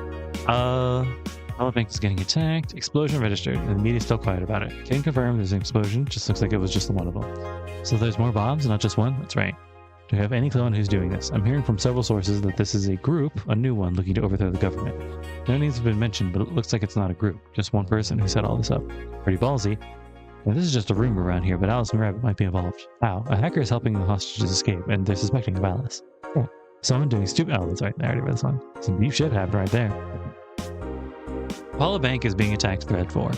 Elephant is getting attacked. Explosion registered, and the media's still quiet about it. Can confirm there's an explosion. Just looks like it was just the one of them. So there's more bombs, not just one? That's right. Do you have any clue on who's doing this? I'm hearing from several sources that this is a group, a new one, looking to overthrow the government. No names have been mentioned, but it looks like it's not a group. Just one person who set all this up. Pretty ballsy. Now, this is just a rumor around here, but Alice and Rabbit might be involved. How? A hacker is helping the hostages escape, and they're suspecting of Alice. Yeah. Someone doing stupid... Oh, that's right. I already read this one. Some deep shit happened right there. Apollo Bank is being attacked, thread 4.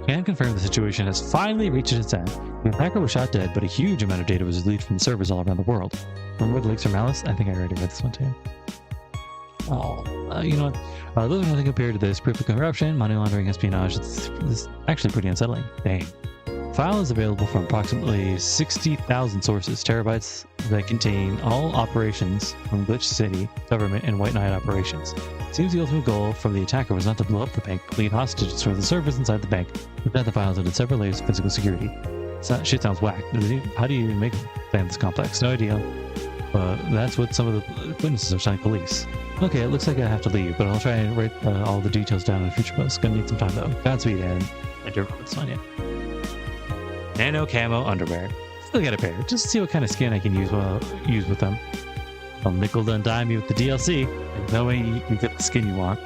Can confirm the situation has finally reached its end. The attacker was shot dead, but a huge amount of data was deleted from the servers all around the world. Remember the leaks from Alice? I think I already read this one too. Oh, you know what? Those are nothing compared to this. Proof of corruption, money laundering, espionage. It's actually pretty unsettling. Dang. File is available from approximately 60,000 sources, terabytes that contain all operations from Glitch City, government, and White Knight operations. It seems the ultimate goal from the attacker was not to blow up the bank, but lead hostages for the servers inside the bank, but that the files into several layers of physical security. Shit sounds whack. How do you even make plan this complex? No idea. But that's what some of the witnesses are telling police. Okay, it looks like I have to leave, but I'll try and write all the details down in a future post. Gonna need some time though. Godspeed, and I do remember this one yet. Nano camo underwear. Still get a pair, just to see what kind of skin I can use with them. I'll nickel and dime you with the DLC. There's no way you can get the skin you want.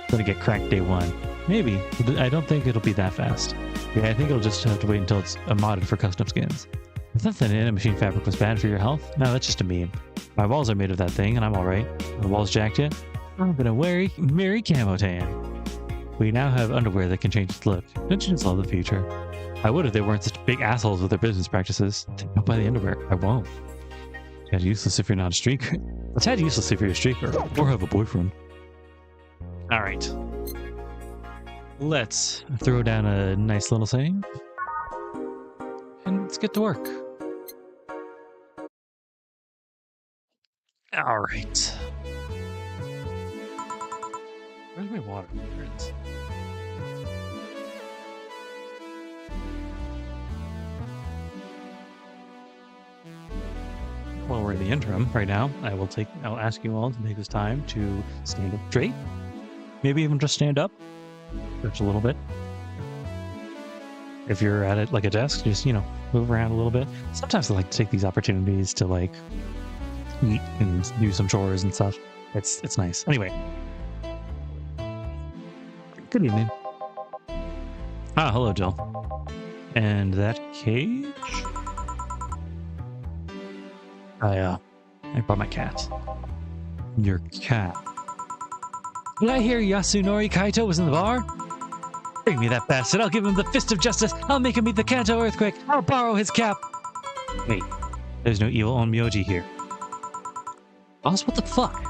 Gonna get cracked day one. Maybe. I don't think it'll be that fast. Yeah, I think it'll just have to wait until it's modded for custom skins. I thought that nanomachine fabric was bad for your health. No, that's just a meme. My walls are made of that thing, and I'm alright. The walls jacked yet? I'm gonna marry camo tan. We now have underwear that can change its look. Don't you just love the future? I would if they weren't such big assholes with their business practices. Don't buy the underwear. I won't. Tad useless if you're not a streaker. Well, Tad useless if you're a streaker or have a boyfriend. All right. Let's throw down a nice little saying and let's get to work. All right. Where's my water? There it is. While we're in the interim right now, I'll ask you all to take this time to stand up straight. Maybe even just stand up. Stretch a little bit. If you're at it like a desk, just, move around a little bit. Sometimes I like to take these opportunities to eat and do some chores and stuff. It's nice. Anyway. Good evening. Ah, hello, Jill. And that cage? I brought my cat. Your cat. Did I hear Yasunori Kaito was in the bar? Bring me that bastard. I'll give him the fist of justice. I'll make him meet the Kanto earthquake. I'll borrow his cap. Wait, there's no evil onmyoji here. Boss, what the fuck?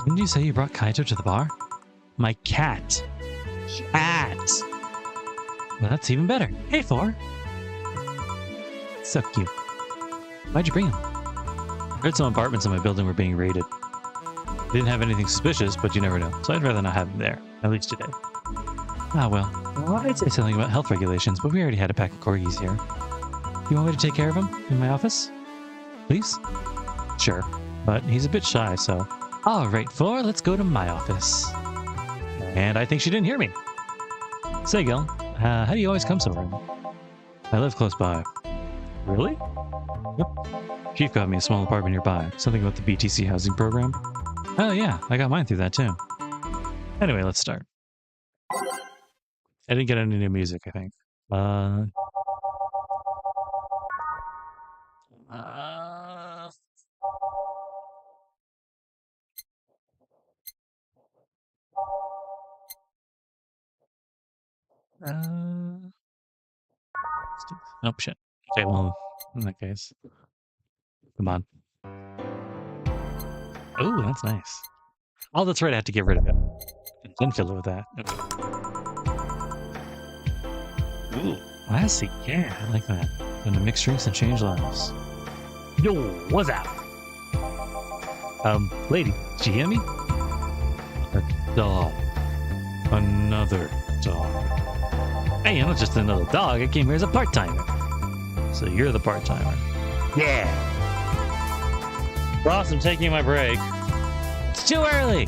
Didn't you say you brought Kaito to the bar? My cat. Cat. Well, that's even better. Hey, Four. So cute. Why'd you bring him? I heard some apartments in my building were being raided. I didn't have anything suspicious, but you never know. So I'd rather not have him there, at least today. Ah, well, I'd say something about health regulations, but we already had a pack of corgis here. You want me to take care of him in my office? Please? Sure, but he's a bit shy, so... All right, Four, let's go to my office. And I think she didn't hear me. Say, Gil, how do you always come so early? I live close by. Really? Yep. Chief got me a small apartment nearby. Something about the BTC housing program. Oh yeah, I got mine through that too. Anyway, let's start. I didn't get any new music, I think. Oh shit. Okay, well, in that case. Come on. Oh, that's nice. Oh, that's right, I have to get rid of it. Then fill it with that. Okay. Ooh, classy. Yeah, I like that. Gonna mix drinks and change lives. Yo, what's up? Lady, did you hear me? A dog. Another dog. Hey, I'm not just another dog. I came here as a part-timer. So you're the part-timer. Yeah. Boss, I'm taking my break. It's too early.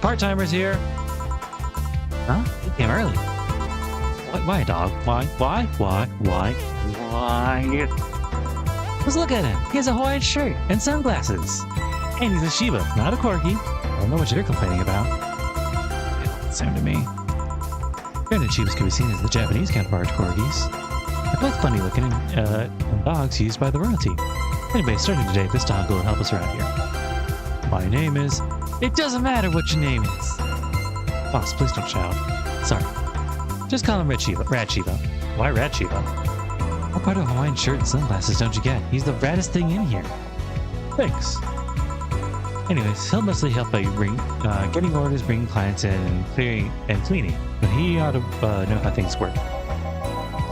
Part-timers here. Huh? You came early. Why, dog? Why? Just look at him. He has a Hawaiian shirt and sunglasses. And he's a Shiba, not a Corgi. I don't know what you're complaining about. Same to me. Granted, Shibas can be seen as the Japanese counterpart to Corgis. They're both funny looking and dogs used by the royalty. Anyway, starting today, this dog will help us around here. My name is... It doesn't matter what your name is. Boss, please don't shout. Sorry. Just call him Red Shiba. Why Red Shiba? What part of Hawaiian shirt and sunglasses don't you get? He's the raddest thing in here. Thanks. Anyways, he'll mostly help by getting orders, bringing clients in, and cleaning. But he ought to know how things work.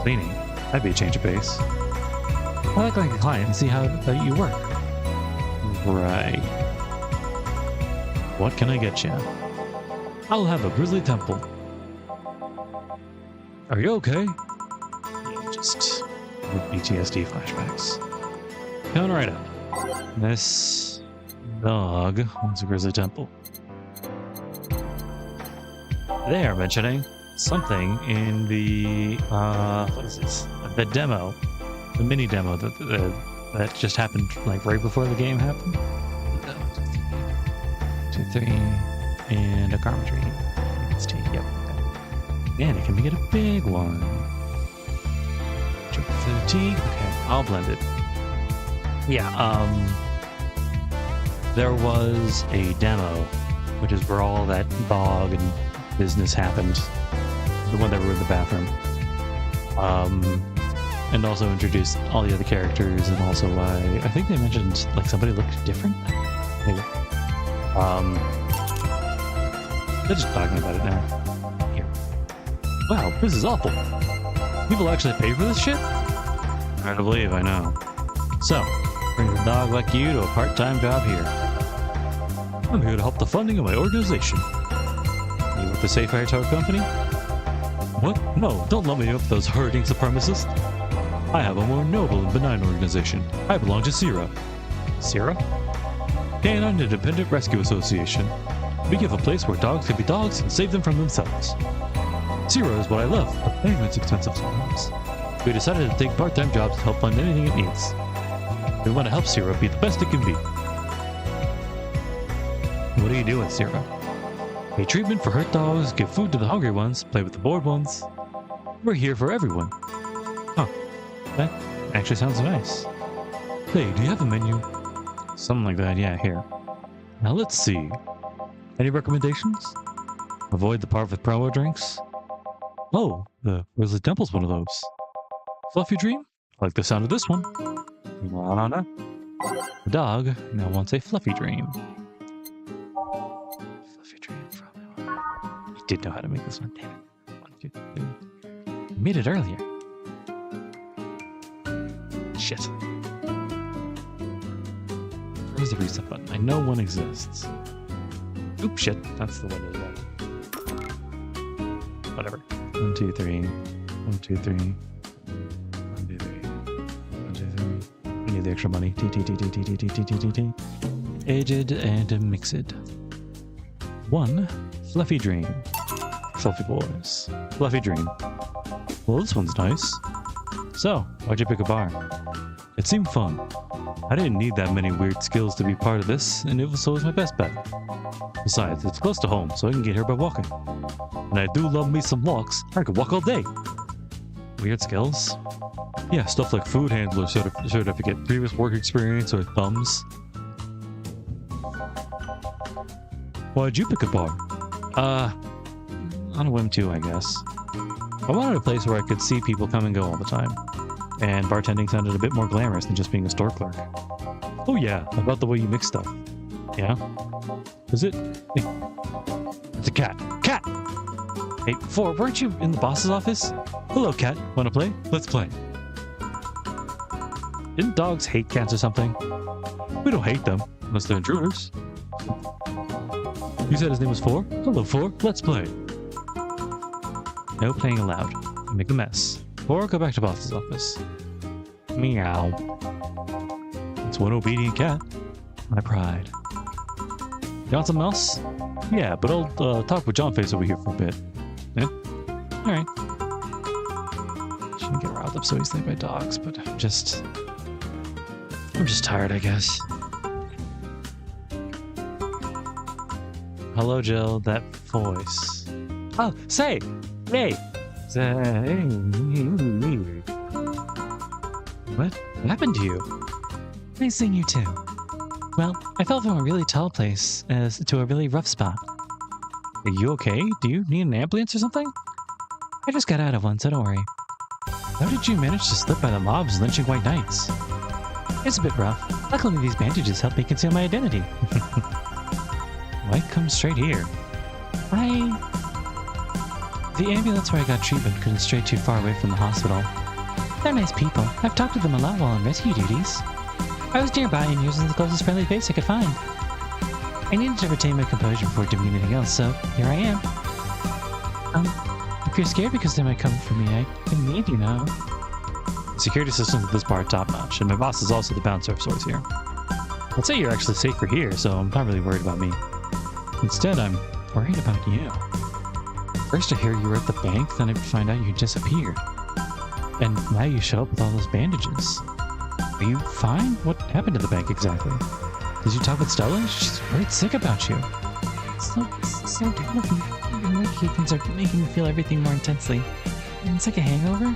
Cleaning? That'd be a change of pace. I like a client and see how you work. Right. What can I get you? I'll have a grizzly temple. Are you okay? Yeah, just with PTSD flashbacks. Coming right up. This dog wants a grizzly temple. They are mentioning something in the what is this? The demo, the mini demo that just happened like right before the game happened. 2, 3, and a karma tree. Let's take yep. Man, it can make it a big one. Jump to the T. Okay, I'll blend it. Yeah. There was a demo, which is where all that dog and business happened. The one that were in the bathroom. And also introduced all the other characters, and also I think they mentioned like somebody looked different. Maybe. They're just talking about it now. Here. Wow, this is awful. People actually pay for this shit? Hard to believe, I know. So, bring a dog like you to a part-time job here. I'm here to help the funding of my organization. You with the Safe Hire Tower Company? What? No, don't lump me up with those herding supremacists. I have a more noble and benign organization. I belong to CIRA. CIRA? Canine Independent Rescue Association. We give a place where dogs can be dogs and save them from themselves. CIRA is what I love, but payment's expensive sometimes. We decided to take part-time jobs to help fund anything it needs. We want to help CIRA be the best it can be. What do you do with CIRA? Pay treatment for hurt dogs, give food to the hungry ones, play with the bored ones. We're here for everyone. Huh. That actually sounds nice. Hey, do you have a menu? Something like that, yeah, here. Now let's see. Any recommendations? Avoid the part with promo drinks? Oh, the Grizzly Temple's one of those. Fluffy Dream? I like the sound of this one. The dog now wants a Fluffy Dream. Fluffy Dream from... I did know how to make this one. Damn it. 1, 2, 3. I made it earlier. Shit. Where's the reset button? I know one exists. Oop, shit. That's the Windows one. Whatever. 1, 2, 3. 1, 2, 3. 1, 2, 3. 1, 2, 3. I need the extra money. T. Aged and mixed. 1. Fluffy Dream. Fluffy boys. Fluffy Dream. Well, this one's nice. So, why'd you pick a bar? It seemed fun. I didn't need that many weird skills to be part of this, and it was always my best bet. Besides, it's close to home, so I can get here by walking. And I do love me some walks. I could walk all day. Weird skills? Yeah, stuff like food handler certificate, previous work experience, or thumbs. Why'd you pick a bar? On a whim too, I guess. I wanted a place where I could see people come and go all the time. And bartending sounded a bit more glamorous than just being a store clerk. Oh yeah, about the way you mix stuff. Yeah? Is it? Hey. It's a cat. Cat! Hey, before, weren't you in the boss's office? Hello, cat. Wanna play? Let's play. Didn't dogs hate cats or something? We don't hate them, unless they're intruders. You said his name was Four? Hello, Four. Let's play. No playing allowed. Make a mess. Or go back to boss's office. Meow. It's one obedient cat. My pride. You want something else? Yeah, but I'll talk with John Face over here for a bit. Yeah? Alright. Shouldn't get riled up so easily by dogs, but I'm just tired, I guess. Hello, Jill. That voice. Oh, say! Hey! What happened to you? Nice seeing you too. Well, I fell from a really tall place to a really rough spot. Are you okay? Do you need an ambulance or something? I just got out of one, so don't worry. How did you manage to slip by the mobs lynching white knights? It's a bit rough. Luckily, these bandages help me conceal my identity. Why come straight here? The ambulance where I got treatment couldn't stray too far away from the hospital. They're nice people. I've talked to them a lot while on rescue duties. I was nearby and yours was the closest friendly face I could find. I needed to retain my composure before doing anything else, so here I am. If you're scared because they might come for me, I can leave, you know. The security systems at this bar are top-notch, and my boss is also the bouncer of sorts here. I'd say you're actually safer here, so I'm not really worried about me. Instead, I'm worried about you. First I hear you were at the bank, then I find out you disappeared. And now you show up with all those bandages. Are you fine? What happened to the bank exactly? Did you talk with Stella? She's worried sick about you. So terrible. Your medications are making me feel everything more intensely. And it's like a hangover.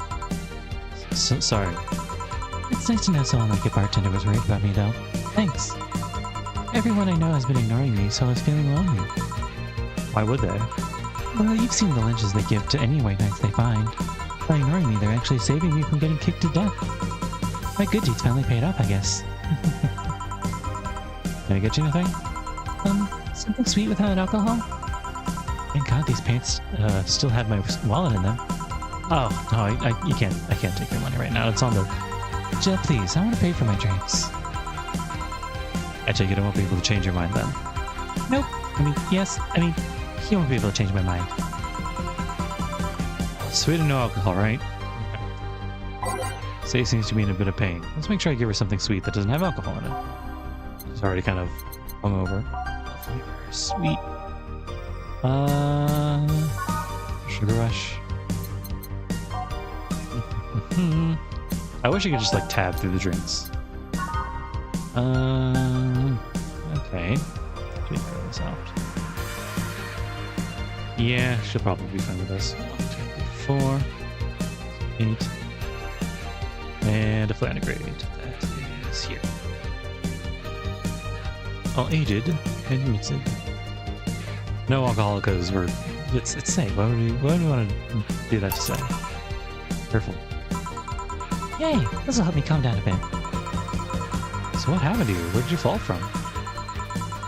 So sorry. It's nice to know someone like your bartender was worried about me, though. Thanks. Everyone I know has been ignoring me, so I was feeling lonely. Why would they? Well, you've seen the lynches they give to any white knights they find. By ignoring me, they're actually saving me from getting kicked to death. My good deeds finally paid off, I guess. Can I get you anything? Something sweet without alcohol? Thank God these pants still had my wallet in them. Oh no, I can't take your money right now. It's on the. Jill, please, I want to pay for my drinks. I take it I won't be able to change your mind then. Nope. You won't be able to change my mind. Sweet and no alcohol, right? Say seems to be in a bit of pain. Let's make sure I give her something sweet that doesn't have alcohol in it. She's already kind of hungover. Sweet. Sugar Rush. I wish I could just like tab through the drinks. Okay. Figure this out. Yeah, she'll probably be fine with this. 1, 2, 4, 8, and a Flanagrade. That is here. All aged and mixed. No alcohol because it's safe. Why would we want to do that to say? Careful. Yay! This will help me calm down a bit. So what happened to you? Where did you fall from?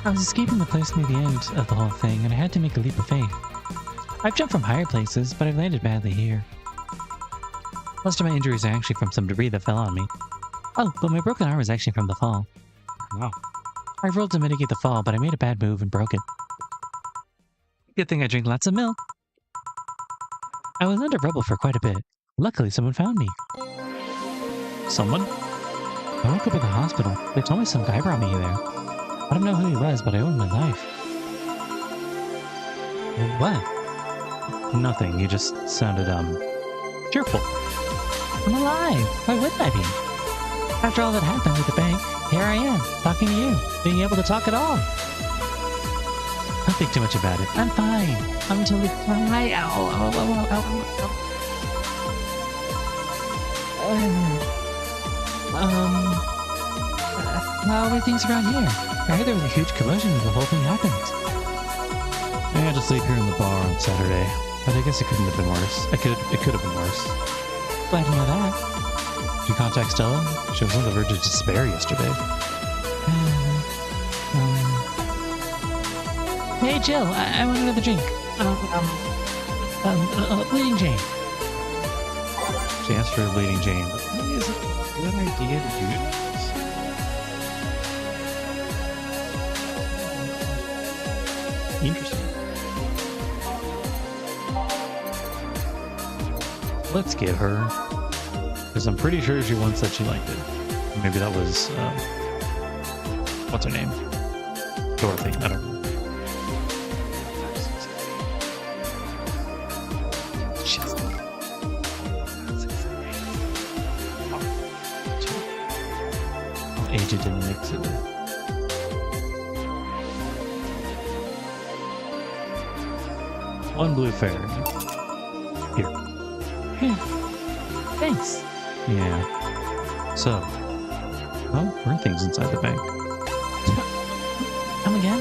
I was escaping the place near the end of the whole thing, and I had to make a leap of faith. I've jumped from higher places, but I've landed badly here. Most of my injuries are actually from some debris that fell on me. Oh, but my broken arm is actually from the fall. Wow. I rolled to mitigate the fall, but I made a bad move and broke it. Good thing I drink lots of milk. I was under rubble for quite a bit. Luckily, someone found me. Someone? I woke up at the hospital. They told me some guy brought me there. I don't know who he was, but I owe him my life. What? Nothing. You just sounded, cheerful. I'm alive. Why wouldn't I be? After all that happened with the bank, here I am, talking to you, being able to talk at all. Don't think too much about it. I'm fine. I'm totally fine. Ow. How are things around here? I heard there was a huge commotion when the whole thing happened. I had to sleep here in the bar on Saturday, but I guess it couldn't have been worse. It could have been worse. Glad to know that. Did you contact Stella? She was on the verge of despair yesterday. Hey Jill, I want another drink. Bleeding Jane. She asked for a Bleeding Jane, but maybe it's a good idea to do it. Interesting. Let's give her, because I'm pretty sure she once said she liked it. Maybe that was, what's her name? Dorothy, I don't know. Aged and mixed. One blue fairy. Here. Thanks. Yeah. So, how were things inside the bank? Come again?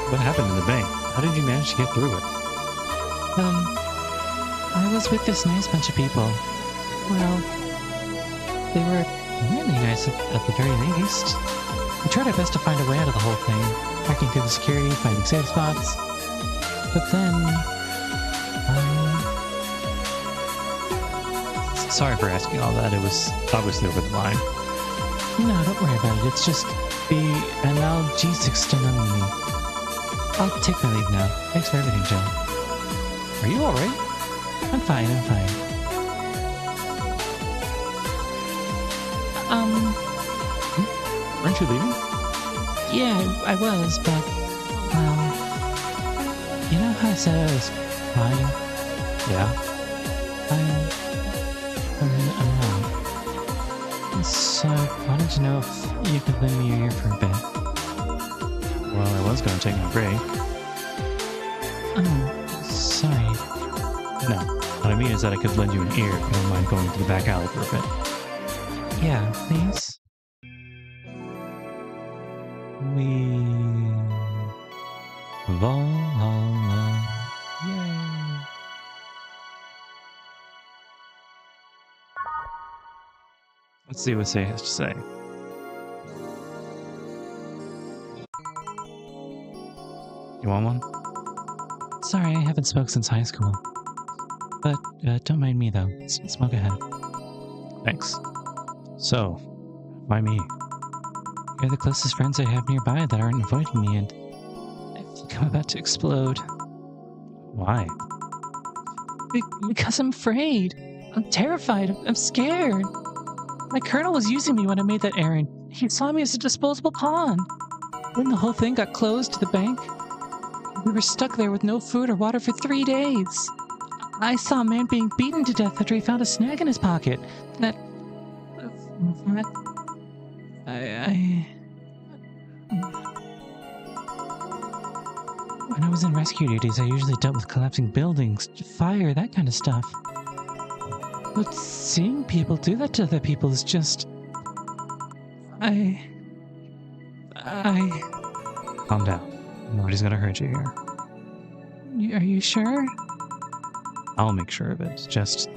What happened in the bank? How did you manage to get through it? I was with this nice bunch of people. Well, they were really nice at the very least. We tried our best to find a way out of the whole thing, hacking through the security, finding safe spots. But then, Sorry for asking all that. It was obviously over the line. No, don't worry about it. It's just the analgesics to numb me. I'll take my leave now. Thanks for everything, Jill. Are you alright? I'm fine. Aren't you leaving? Yeah, I was, but, well, you know how I said I was lying? Yeah? I'm not. So I wanted to know if you could lend me your ear for a bit. Well, I was going to take my break. Oh, sorry. No. What I mean is that I could lend you an ear if you don't mind going to the back alley for a bit. Yeah, please. We... Va-11. Yay! Let's see what Say has to say. You want one? Sorry, I haven't smoked since high school. But don't mind me, though. Smoke ahead. Thanks. So, why me? You're the closest friends I have nearby that aren't avoiding me, and I think I'm about to explode. Why? Because I'm afraid. I'm terrified. I'm scared. My colonel was using me when I made that errand. He saw me as a disposable pawn. When the whole thing got closed to the bank, we were stuck there with no food or water for 3 days. I saw a man being beaten to death after he found a snag in his pocket. When I was in rescue duties, I usually dealt with collapsing buildings, fire, that kind of stuff. But seeing people do that to other people is just... Calm down. Nobody's gonna hurt you here. Are you sure? I'll make sure of it. Just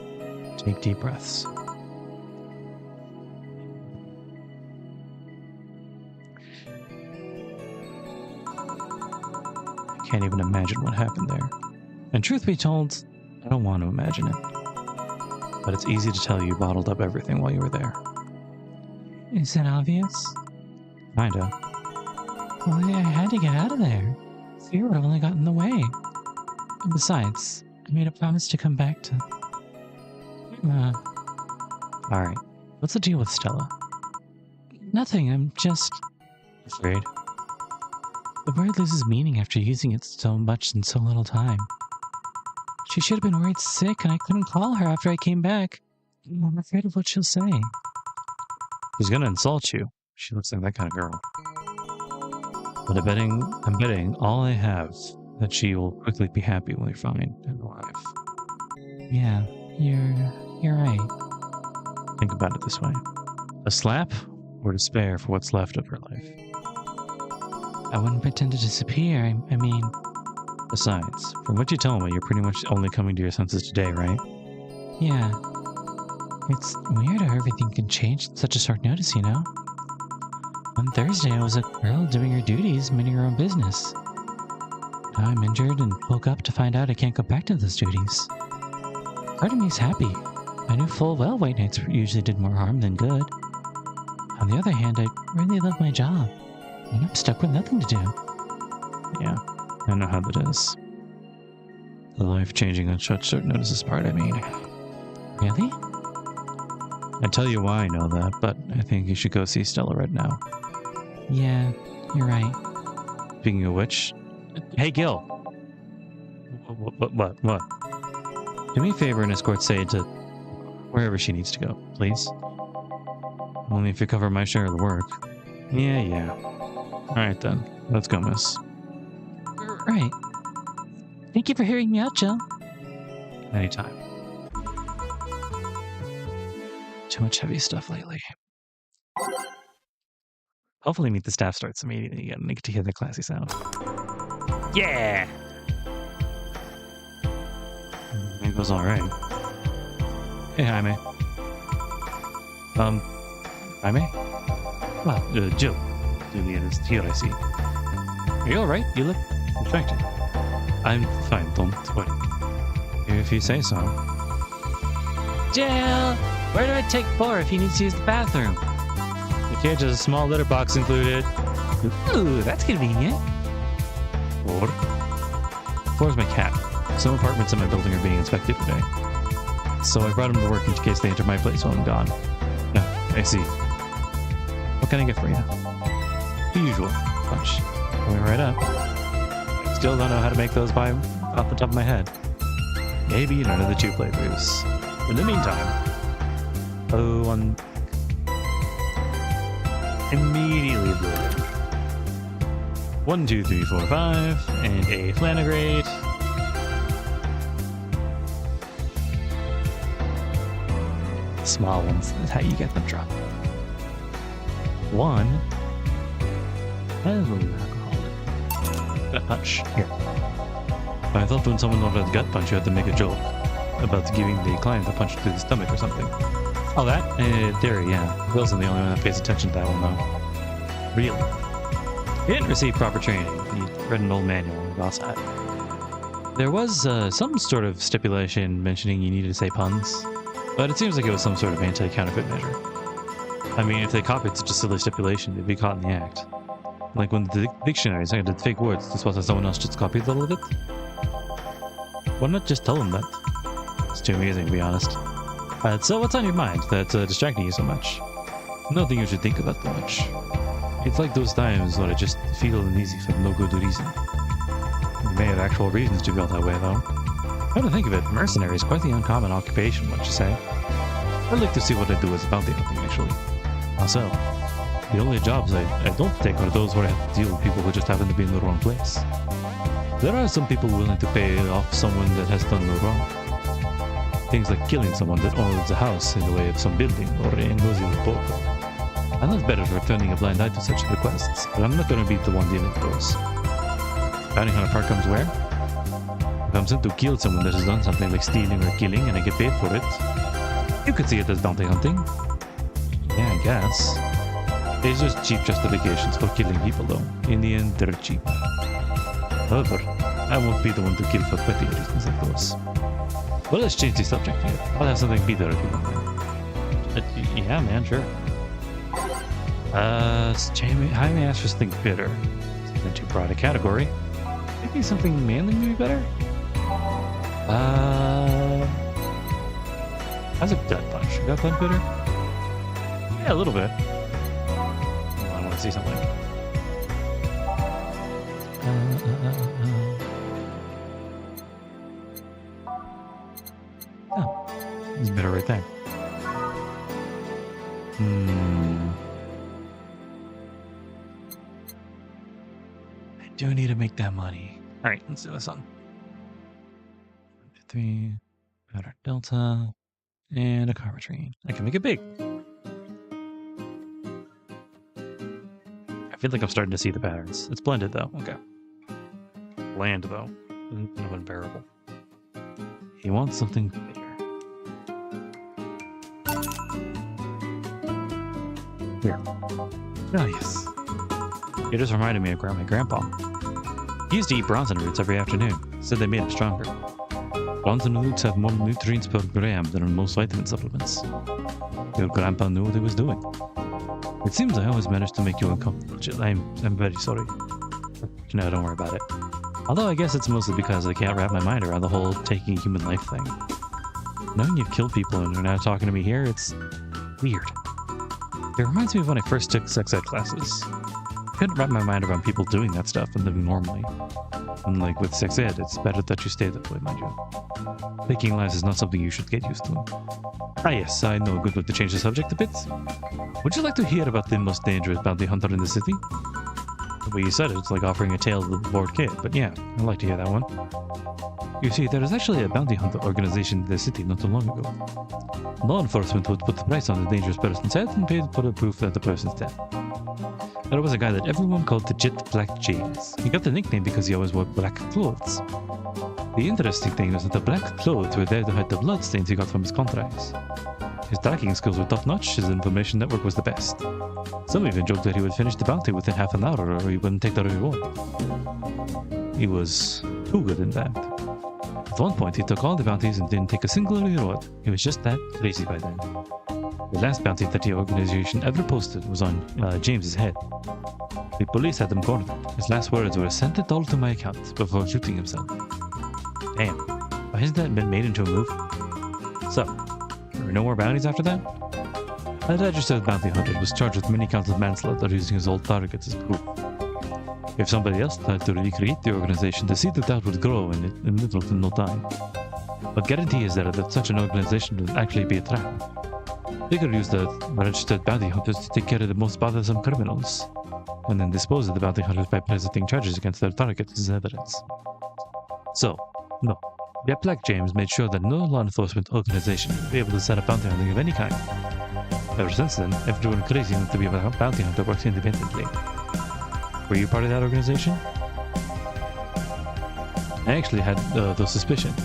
take deep breaths. I can't even imagine what happened there. And truth be told, I don't want to imagine it. But it's easy to tell you bottled up everything while you were there. Is that obvious? Kinda. Well, I had to get out of there. Fear would have only gotten in the way. And besides, I made a promise to come back to... Alright. What's the deal with Stella? Nothing, I'm just... Afraid? The word loses meaning after using it so much in so little time. She should have been worried sick, and I couldn't call her after I came back. I'm afraid of what she'll say. She's gonna insult you. She looks like that kind of girl. But I'm betting all I have that she will quickly be happy when you're fine and alive. Yeah, you're right. Think about it this way. A slap or despair for what's left of her life. I wouldn't pretend to disappear, I mean... Besides, from what you tell me, you're pretty much only coming to your senses today, right? Yeah. It's weird how everything can change in such a short notice, you know? On Thursday, I was a girl doing her duties, minding her own business. Now I'm injured and woke up to find out I can't go back to those duties. Part of me's happy. I knew full well white knights usually did more harm than good. On the other hand, I really love my job, and I'm stuck with nothing to do. Yeah, I know how that is. The life-changing on such short notice part, I mean. Really? I tell you why I know that, but I think you should go see Stella right now. Yeah, you're right. Speaking of which... Hey, Gil! What? Do me a favor and escort Sade to wherever she needs to go, please. Only if you cover my share of the work. Yeah. Alright then, let's go, miss. Right. Thank you for hearing me out, Jill. Anytime. Too much heavy stuff lately. Hopefully meet the staff starts immediately again and you get to hear the classy sound. Yeah! It goes alright. Hey, Jaime. Jaime? Well, Jill. Julian is here, I see. Are you alright? You look distracted. I'm fine, don't worry. If you say so. Jill! Where do I take 4 if he needs to use the bathroom? The cage has a small litter box included. Ooh, that's convenient. 4? 4 is my cat. Some apartments in my building are being inspected today. So I brought him to work in case they enter my place while I'm gone. No, I see. What can I get for you? The usual. Punch. Coming right up. I still don't know how to make those by off the top of my head. maybe in another 2 playthroughs. In the meantime, immediately blue. 1, 2, 3, 4, 5, and a Flanagrade. Small ones, that's how you get them drunk. 1. That is a little alcoholic. Gut punch. Here. I thought when someone ordered a gut punch, you had to make a joke about giving the client a punch to the stomach or something. Oh, that? Theory, yeah. Will's the only one that pays attention to that one, though. Really? He didn't receive proper training. He read an old manual on the boss had. There was some sort of stipulation mentioning you needed to say puns, but it seems like it was some sort of anti-counterfeit measure. I mean, if they copied such a silly stipulation, they'd be caught in the act. Like when the dictionaries added fake words to suppose that someone else just copied a little bit. Why not just tell them that? It's too amusing, to be honest. So what's on your mind that's distracting you so much? Nothing you should think about too much. It's like those times when I just feel uneasy for no good reason. You may have actual reasons to feel that way, though. Come to think of it, mercenary is quite the uncommon occupation, wouldn't you say? I'd like to see what I do as a bounty hunting, actually. Also, the only jobs I don't take are those where I have to deal with people who just happen to be in the wrong place. There are some people willing to pay off someone that has done no wrong. Things like killing someone that owns a house in the way of some building or in nosy with poker. I'm not better for turning a blind eye to such requests, but I'm not going to be the one dealing with those. Depending on how part comes where. If I'm sent to kill someone that has done something like stealing or killing and I get paid for it, you could see it as bounty hunting. Yeah, I guess. It's just cheap justifications for killing people, though. In the end, they're cheap. However, I won't be the one to kill for petty reasons like those. Well, let's change the subject here. I'll have something bitter if you want. Yeah, man, sure. Jaime asked for something bitter. Something too broad a category. Maybe something manly would be better? How's a gut punch? Gut punch bitter? Yeah, a little bit. Oh, I want to see something. Oh, it's bitter right there. I do need to make that money. All right, let's do this one. 3, better delta, and a karma train. I can make it big. I feel like I'm starting to see the patterns. It's blended though. Okay. Bland though. Kind of unbearable. He wants something bigger. Here. Oh yes. It just reminded me of my grandpa. He used to eat bronzen roots every afternoon. Said they made him stronger. Bronzen roots have more nutrients per gram than most vitamin supplements. Your grandpa knew what he was doing. It seems I always manage to make you uncomfortable, Jill. I'm very sorry. No, don't worry about it. Although I guess it's mostly because I can't wrap my mind around the whole taking a human life thing. Knowing you've killed people and you're now talking to me here, it's weird. It reminds me of when I first took sex ed classes. I couldn't wrap my mind around people doing that stuff and living normally. Unlike with sex ed, it's better that you stay that way, mind you. Taking lives is not something you should get used to. Ah yes, I know a good way to change the subject a bit. Would you like to hear about the most dangerous bounty hunter in the city? The way you said it, it's like offering a tale to the bored kid, but yeah, I'd like to hear that one. You see, there is actually a bounty hunter organization in the city not too long ago. Law enforcement would put the price on the dangerous person's head and pay for the proof that the person's dead. There was a guy that everyone called the Jet Black James. He got the nickname because he always wore black clothes. The interesting thing was that the black clothes were there to hide the bloodstains he got from his contracts. His tracking skills were top-notch, his information network was the best. Some even joked that he would finish the bounty within half an hour or he wouldn't take the reward. He was too good in that. At one point, he took all the bounties and didn't take a single reward. He was just that crazy by then. The last bounty that the organization ever posted was on James's head. The police had him cornered. His last words were, "Send it all to my account," before shooting himself. Damn. Why hasn't that been made into a movie? So, there were no more bounties after that? A registered bounty hunter was charged with many counts of manslaughter using his old targets as proof. If somebody else tried to recreate the organization, the seed of doubt would grow in little to no time. What guarantee is there that such an organization will actually be a trap? They could use the registered bounty hunters to take care of the most bothersome criminals, and then dispose of the bounty hunters by presenting charges against their targets as evidence. So, no. Yet Black James made sure that no law enforcement organization would be able to set up bounty hunting of any kind. Ever since then, everyone crazy enough to be a bounty hunter works independently. Were you part of that organization? I actually had those suspicions.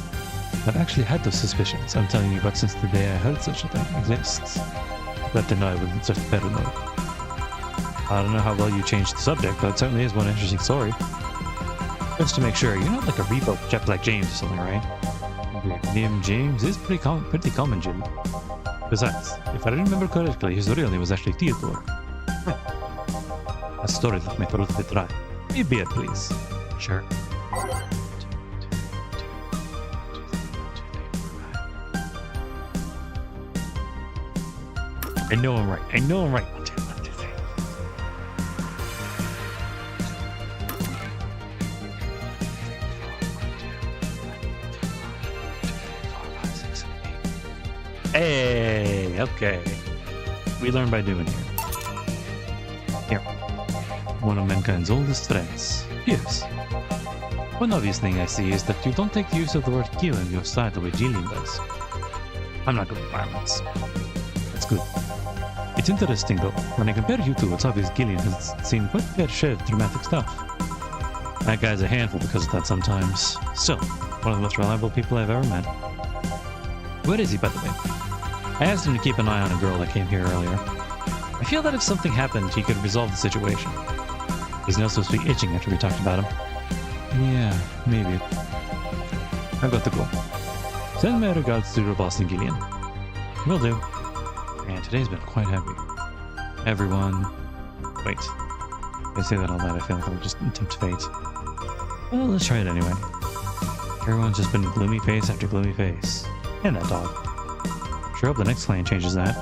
I've actually had those suspicions, I'm telling you, but since the day I heard such a thing exists. But to know I wasn't just paranoid. I don't know how well you changed the subject, but it certainly is one interesting story. Just to make sure, you're not like a revoke Jet Black James or something, right? The name James is pretty common, Jim. Besides, if I remember correctly, his real name was actually Theodore. A story that may throw the try. A beer, please. Sure. I know I'm right. I know I'm right. Hey, okay. We learn by doing here. One of mankind's oldest threats. Yes. One obvious thing I see is that you don't take the use of the word kill in your style the way Jillian does. I'm not good with violence. That's good. It's interesting though, when I compare you two, it's obvious Gillian has seen quite a fair share of dramatic stuff. That guy's a handful because of that sometimes. Still, one of the most reliable people I've ever met. Where is he, by the way? I asked him to keep an eye on a girl that came here earlier. I feel that if something happened, he could resolve the situation. He's not supposed to be itching after we talked about him. Yeah, maybe. I've got to go. Send my regards to your boss and Gillian. Will do. Man, today's been quite heavy. Everyone... Wait. If I say that all night, I feel like I'll just tempt fate. Well, let's try it anyway. Everyone's just been gloomy face after gloomy face. And that dog. Sure hope the next clan changes that.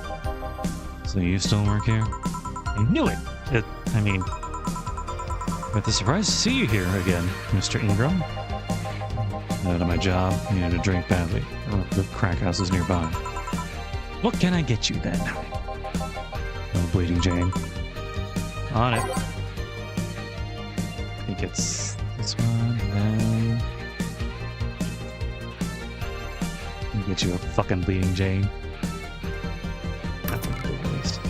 So you still work here? I knew it! But the surprise to see you here again, Mr. Ingram. Out of my job, I needed a drink badly. The crack house is nearby. What can I get you then? Oh, Bleeding Jane. On it. I think it's this one, and then... Let me get you a fucking Bleeding Jane. That's a good waste.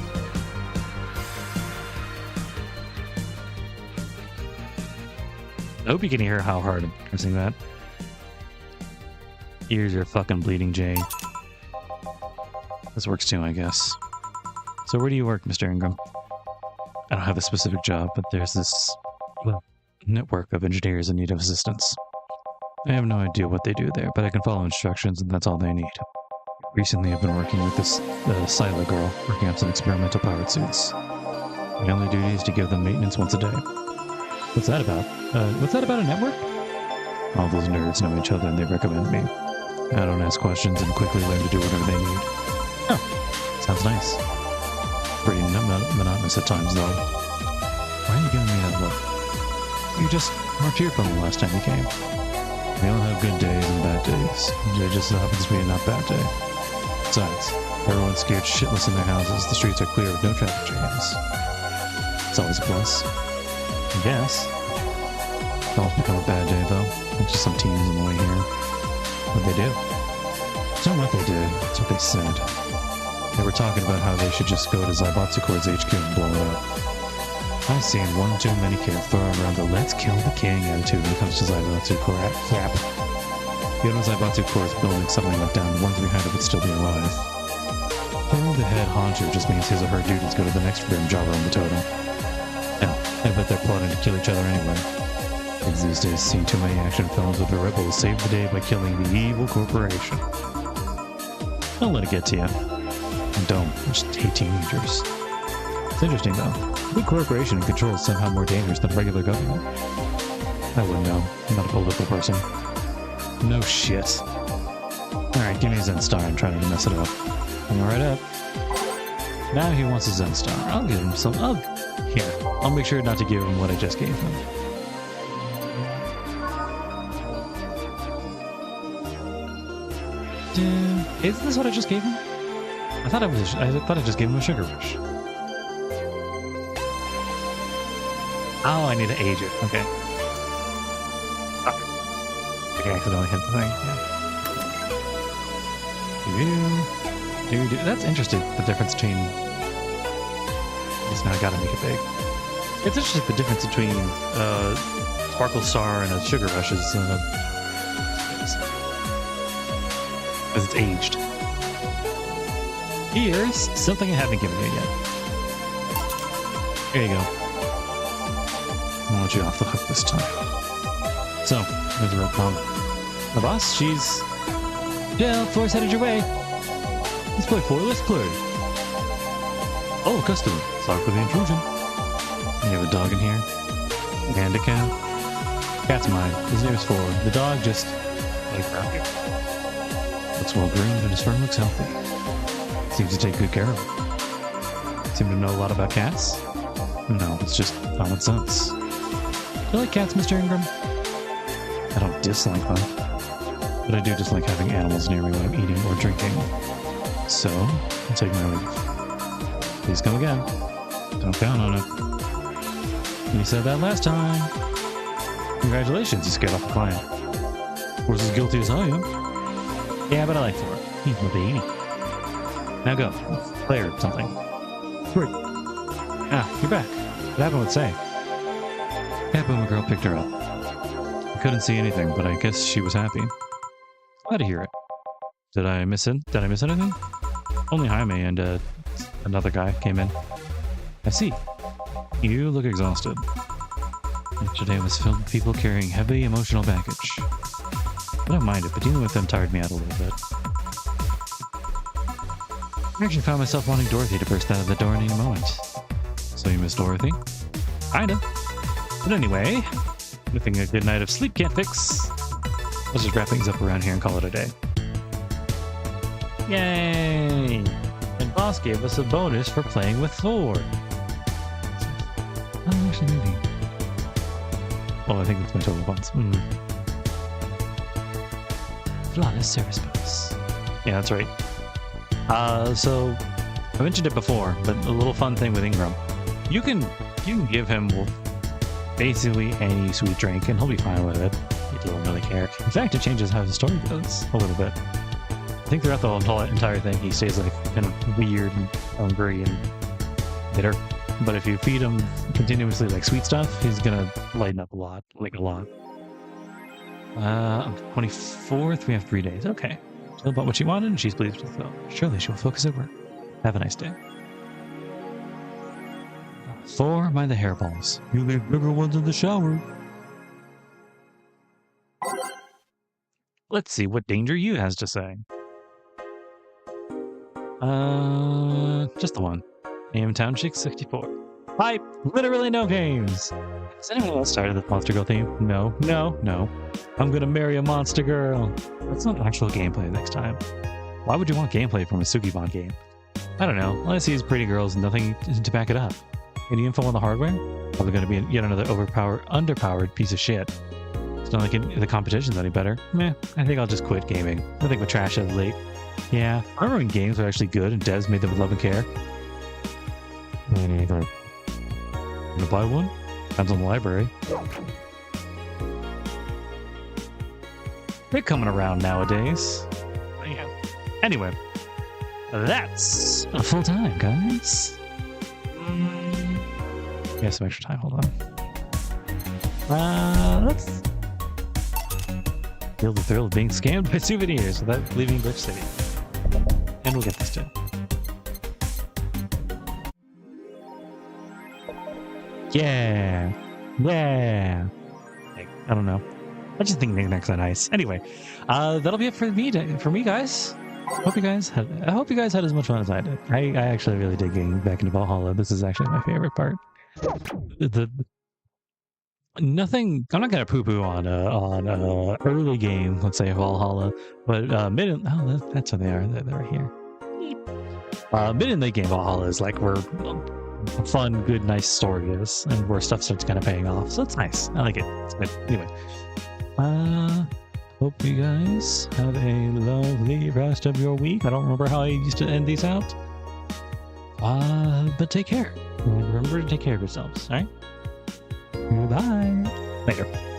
I hope you can hear how hard I'm pressing that. Here's your fucking Bleeding Jane. This works too, I guess. So where do you work, Mr. Ingram? I don't have a specific job, but there's this, well, network of engineers in need of assistance. I have no idea what they do there, but I can follow instructions and that's all they need. Recently I've been working with this Sila girl, working on some experimental powered suits. My only duty is to give them maintenance once a day. What's that about? What's that about a network? All those nerds know each other and they recommend me. I don't ask questions and quickly learn to do whatever they need. Oh, sounds nice. Pretty monotonous at times, though. Why are you giving me that look? You just weren't cheerful the last time you came. We all have good days and bad days. Today just happens to be a not bad day. Besides, everyone's scared shitless in their houses. The streets are clear with no traffic jams. It's always a plus. I guess. It's always become a bad day, though. Thanks to some teens on the way here. What'd they do? It's not what they did. It's what they said. They were talking about how they should just go to Zaibatsu Corps' HQ and blow it up. I've seen one too many kids throwing around the let's kill the king attitude when it comes to Zaibatsu Corps crap. The other Zaibatsu Corps is building something like down, the ones behind it would still be alive. Throwing the head honcho just means his or her duties go to the next grim jobber on the totem. Hell, I bet they're plotting to kill each other anyway. Kids these days see too many action films with the rebels save the day by killing the evil corporation. Don't let it get to you. And don't. I just hate teenagers. It's interesting though. A big corporation in control is somehow more dangerous than regular government. I wouldn't know. I'm not a political person. No shit. Alright, give me a Zen Star and try to mess it up. Coming right up. Now he wants a Zen Star. I'll give him some. Here. I'll make sure not to give him what I just gave him. Is this what I just gave him? I thought I just gave him a sugar rush. Oh, I need to age it. Okay. Okay. I accidentally hit the thing. Yeah. That's interesting. The difference between. I guess now I gotta make it big. It's interesting the difference between Sparkle Star and a Sugar Rush is because it's aged. Here's something I haven't given you yet. Here you go. I want you off the hook this time. So, there's a real problem. The boss, she's... Yeah, Floor's headed your way. Let's play, Floor, let's play. Oh, customer. Sorry for the intrusion. You have a dog in here? And a cat? Cat's mine. His name's Floor. The dog just... like around here. Looks well groomed and his fur looks healthy. Seems to take good care of it. Seem to know a lot about cats? No, it's just common sense. Do you like cats, Mr. Ingram? I don't dislike them, but I do dislike having animals near me when I'm eating or drinking. So, I'll take my leave. Please come again. Don't count on it. You said that last time. Congratulations, you scared off the client. Of course, as guilty as I am. Yeah, but I like Thor. He's my baby. Now go. Play or something. Great. Ah, you're back. What happened with Say? Yeah, Boomer Girl picked her up. I couldn't see anything, but I guess she was happy. Glad to hear it. Did I miss anything? Only Jaime and another guy came in. I see. You look exhausted. Yesterday was filled with people carrying heavy emotional baggage. I don't mind it, but dealing with them tired me out a little bit. I actually found myself wanting Dorothy to burst out of the door in any moment. So you miss Dorothy? Kinda. But anyway, nothing a good night of sleep can't fix. Let's just wrap things up around here and call it a day. Yay! And Boss gave us a bonus for playing with Thor. Oh, actually, maybe. Oh, I think it's my total points. Flawless service bonus. Yeah, that's right. So I mentioned it before, but a little fun thing with Ingram. You can give him basically any sweet drink and he'll be fine with it. He doesn't really care. In fact, it changes how the story goes a little bit. I think throughout the whole entire thing, he stays like kind of weird and hungry and bitter. But if you feed him continuously like sweet stuff, he's gonna lighten up a lot, like a lot. On the 24th, we have 3 days. Okay. Jill bought what she wanted and she's pleased with it. Surely she'll focus at work. Have a nice day. Thor, mind the hairballs. You leave bigger ones in the shower. Let's see what Danger You has to say. Just the one. AM Town Chick 64. Hi! Literally no games! Has anyone else started the Monster Girl theme? No. I'm gonna marry a Monster Girl! That's not actual gameplay next time. Why would you want gameplay from a Sukibon game? I don't know. All I see is pretty girls and nothing to back it up. Any info on the hardware? Probably gonna be yet another underpowered piece of shit. It's not like the competition's any better. Meh, I think I'll just quit gaming. I think we'll trash it late. Yeah, I remember when games were actually good and devs made them with love and care. Me neither. Gonna buy one? Depends on the library. They're coming around nowadays. Yeah. Anyway, that's a full time, guys. We have some extra time. Hold on. Let's feel the thrill of being scammed by souvenirs without leaving Glitch City. And we'll get this done. Yeah. I don't know. I just think knickknacks are nice. Anyway, that'll be it for me, guys. I hope you guys had as much fun as I did. I actually really did getting back into Valhalla. This is actually my favorite part. Nothing. I'm not gonna poo-poo on early game. Let's say Valhalla, but mid. Oh, that's what they are. They're here. Mid and late game Valhalla is like where a fun, good, nice story is, and where stuff starts kind of paying off. So it's nice. I like it. It's good. Anyway, Hope you guys have a lovely rest of your week. I don't remember how I used to end these out. But take care. And remember to take care of yourselves, all right? Bye. Later.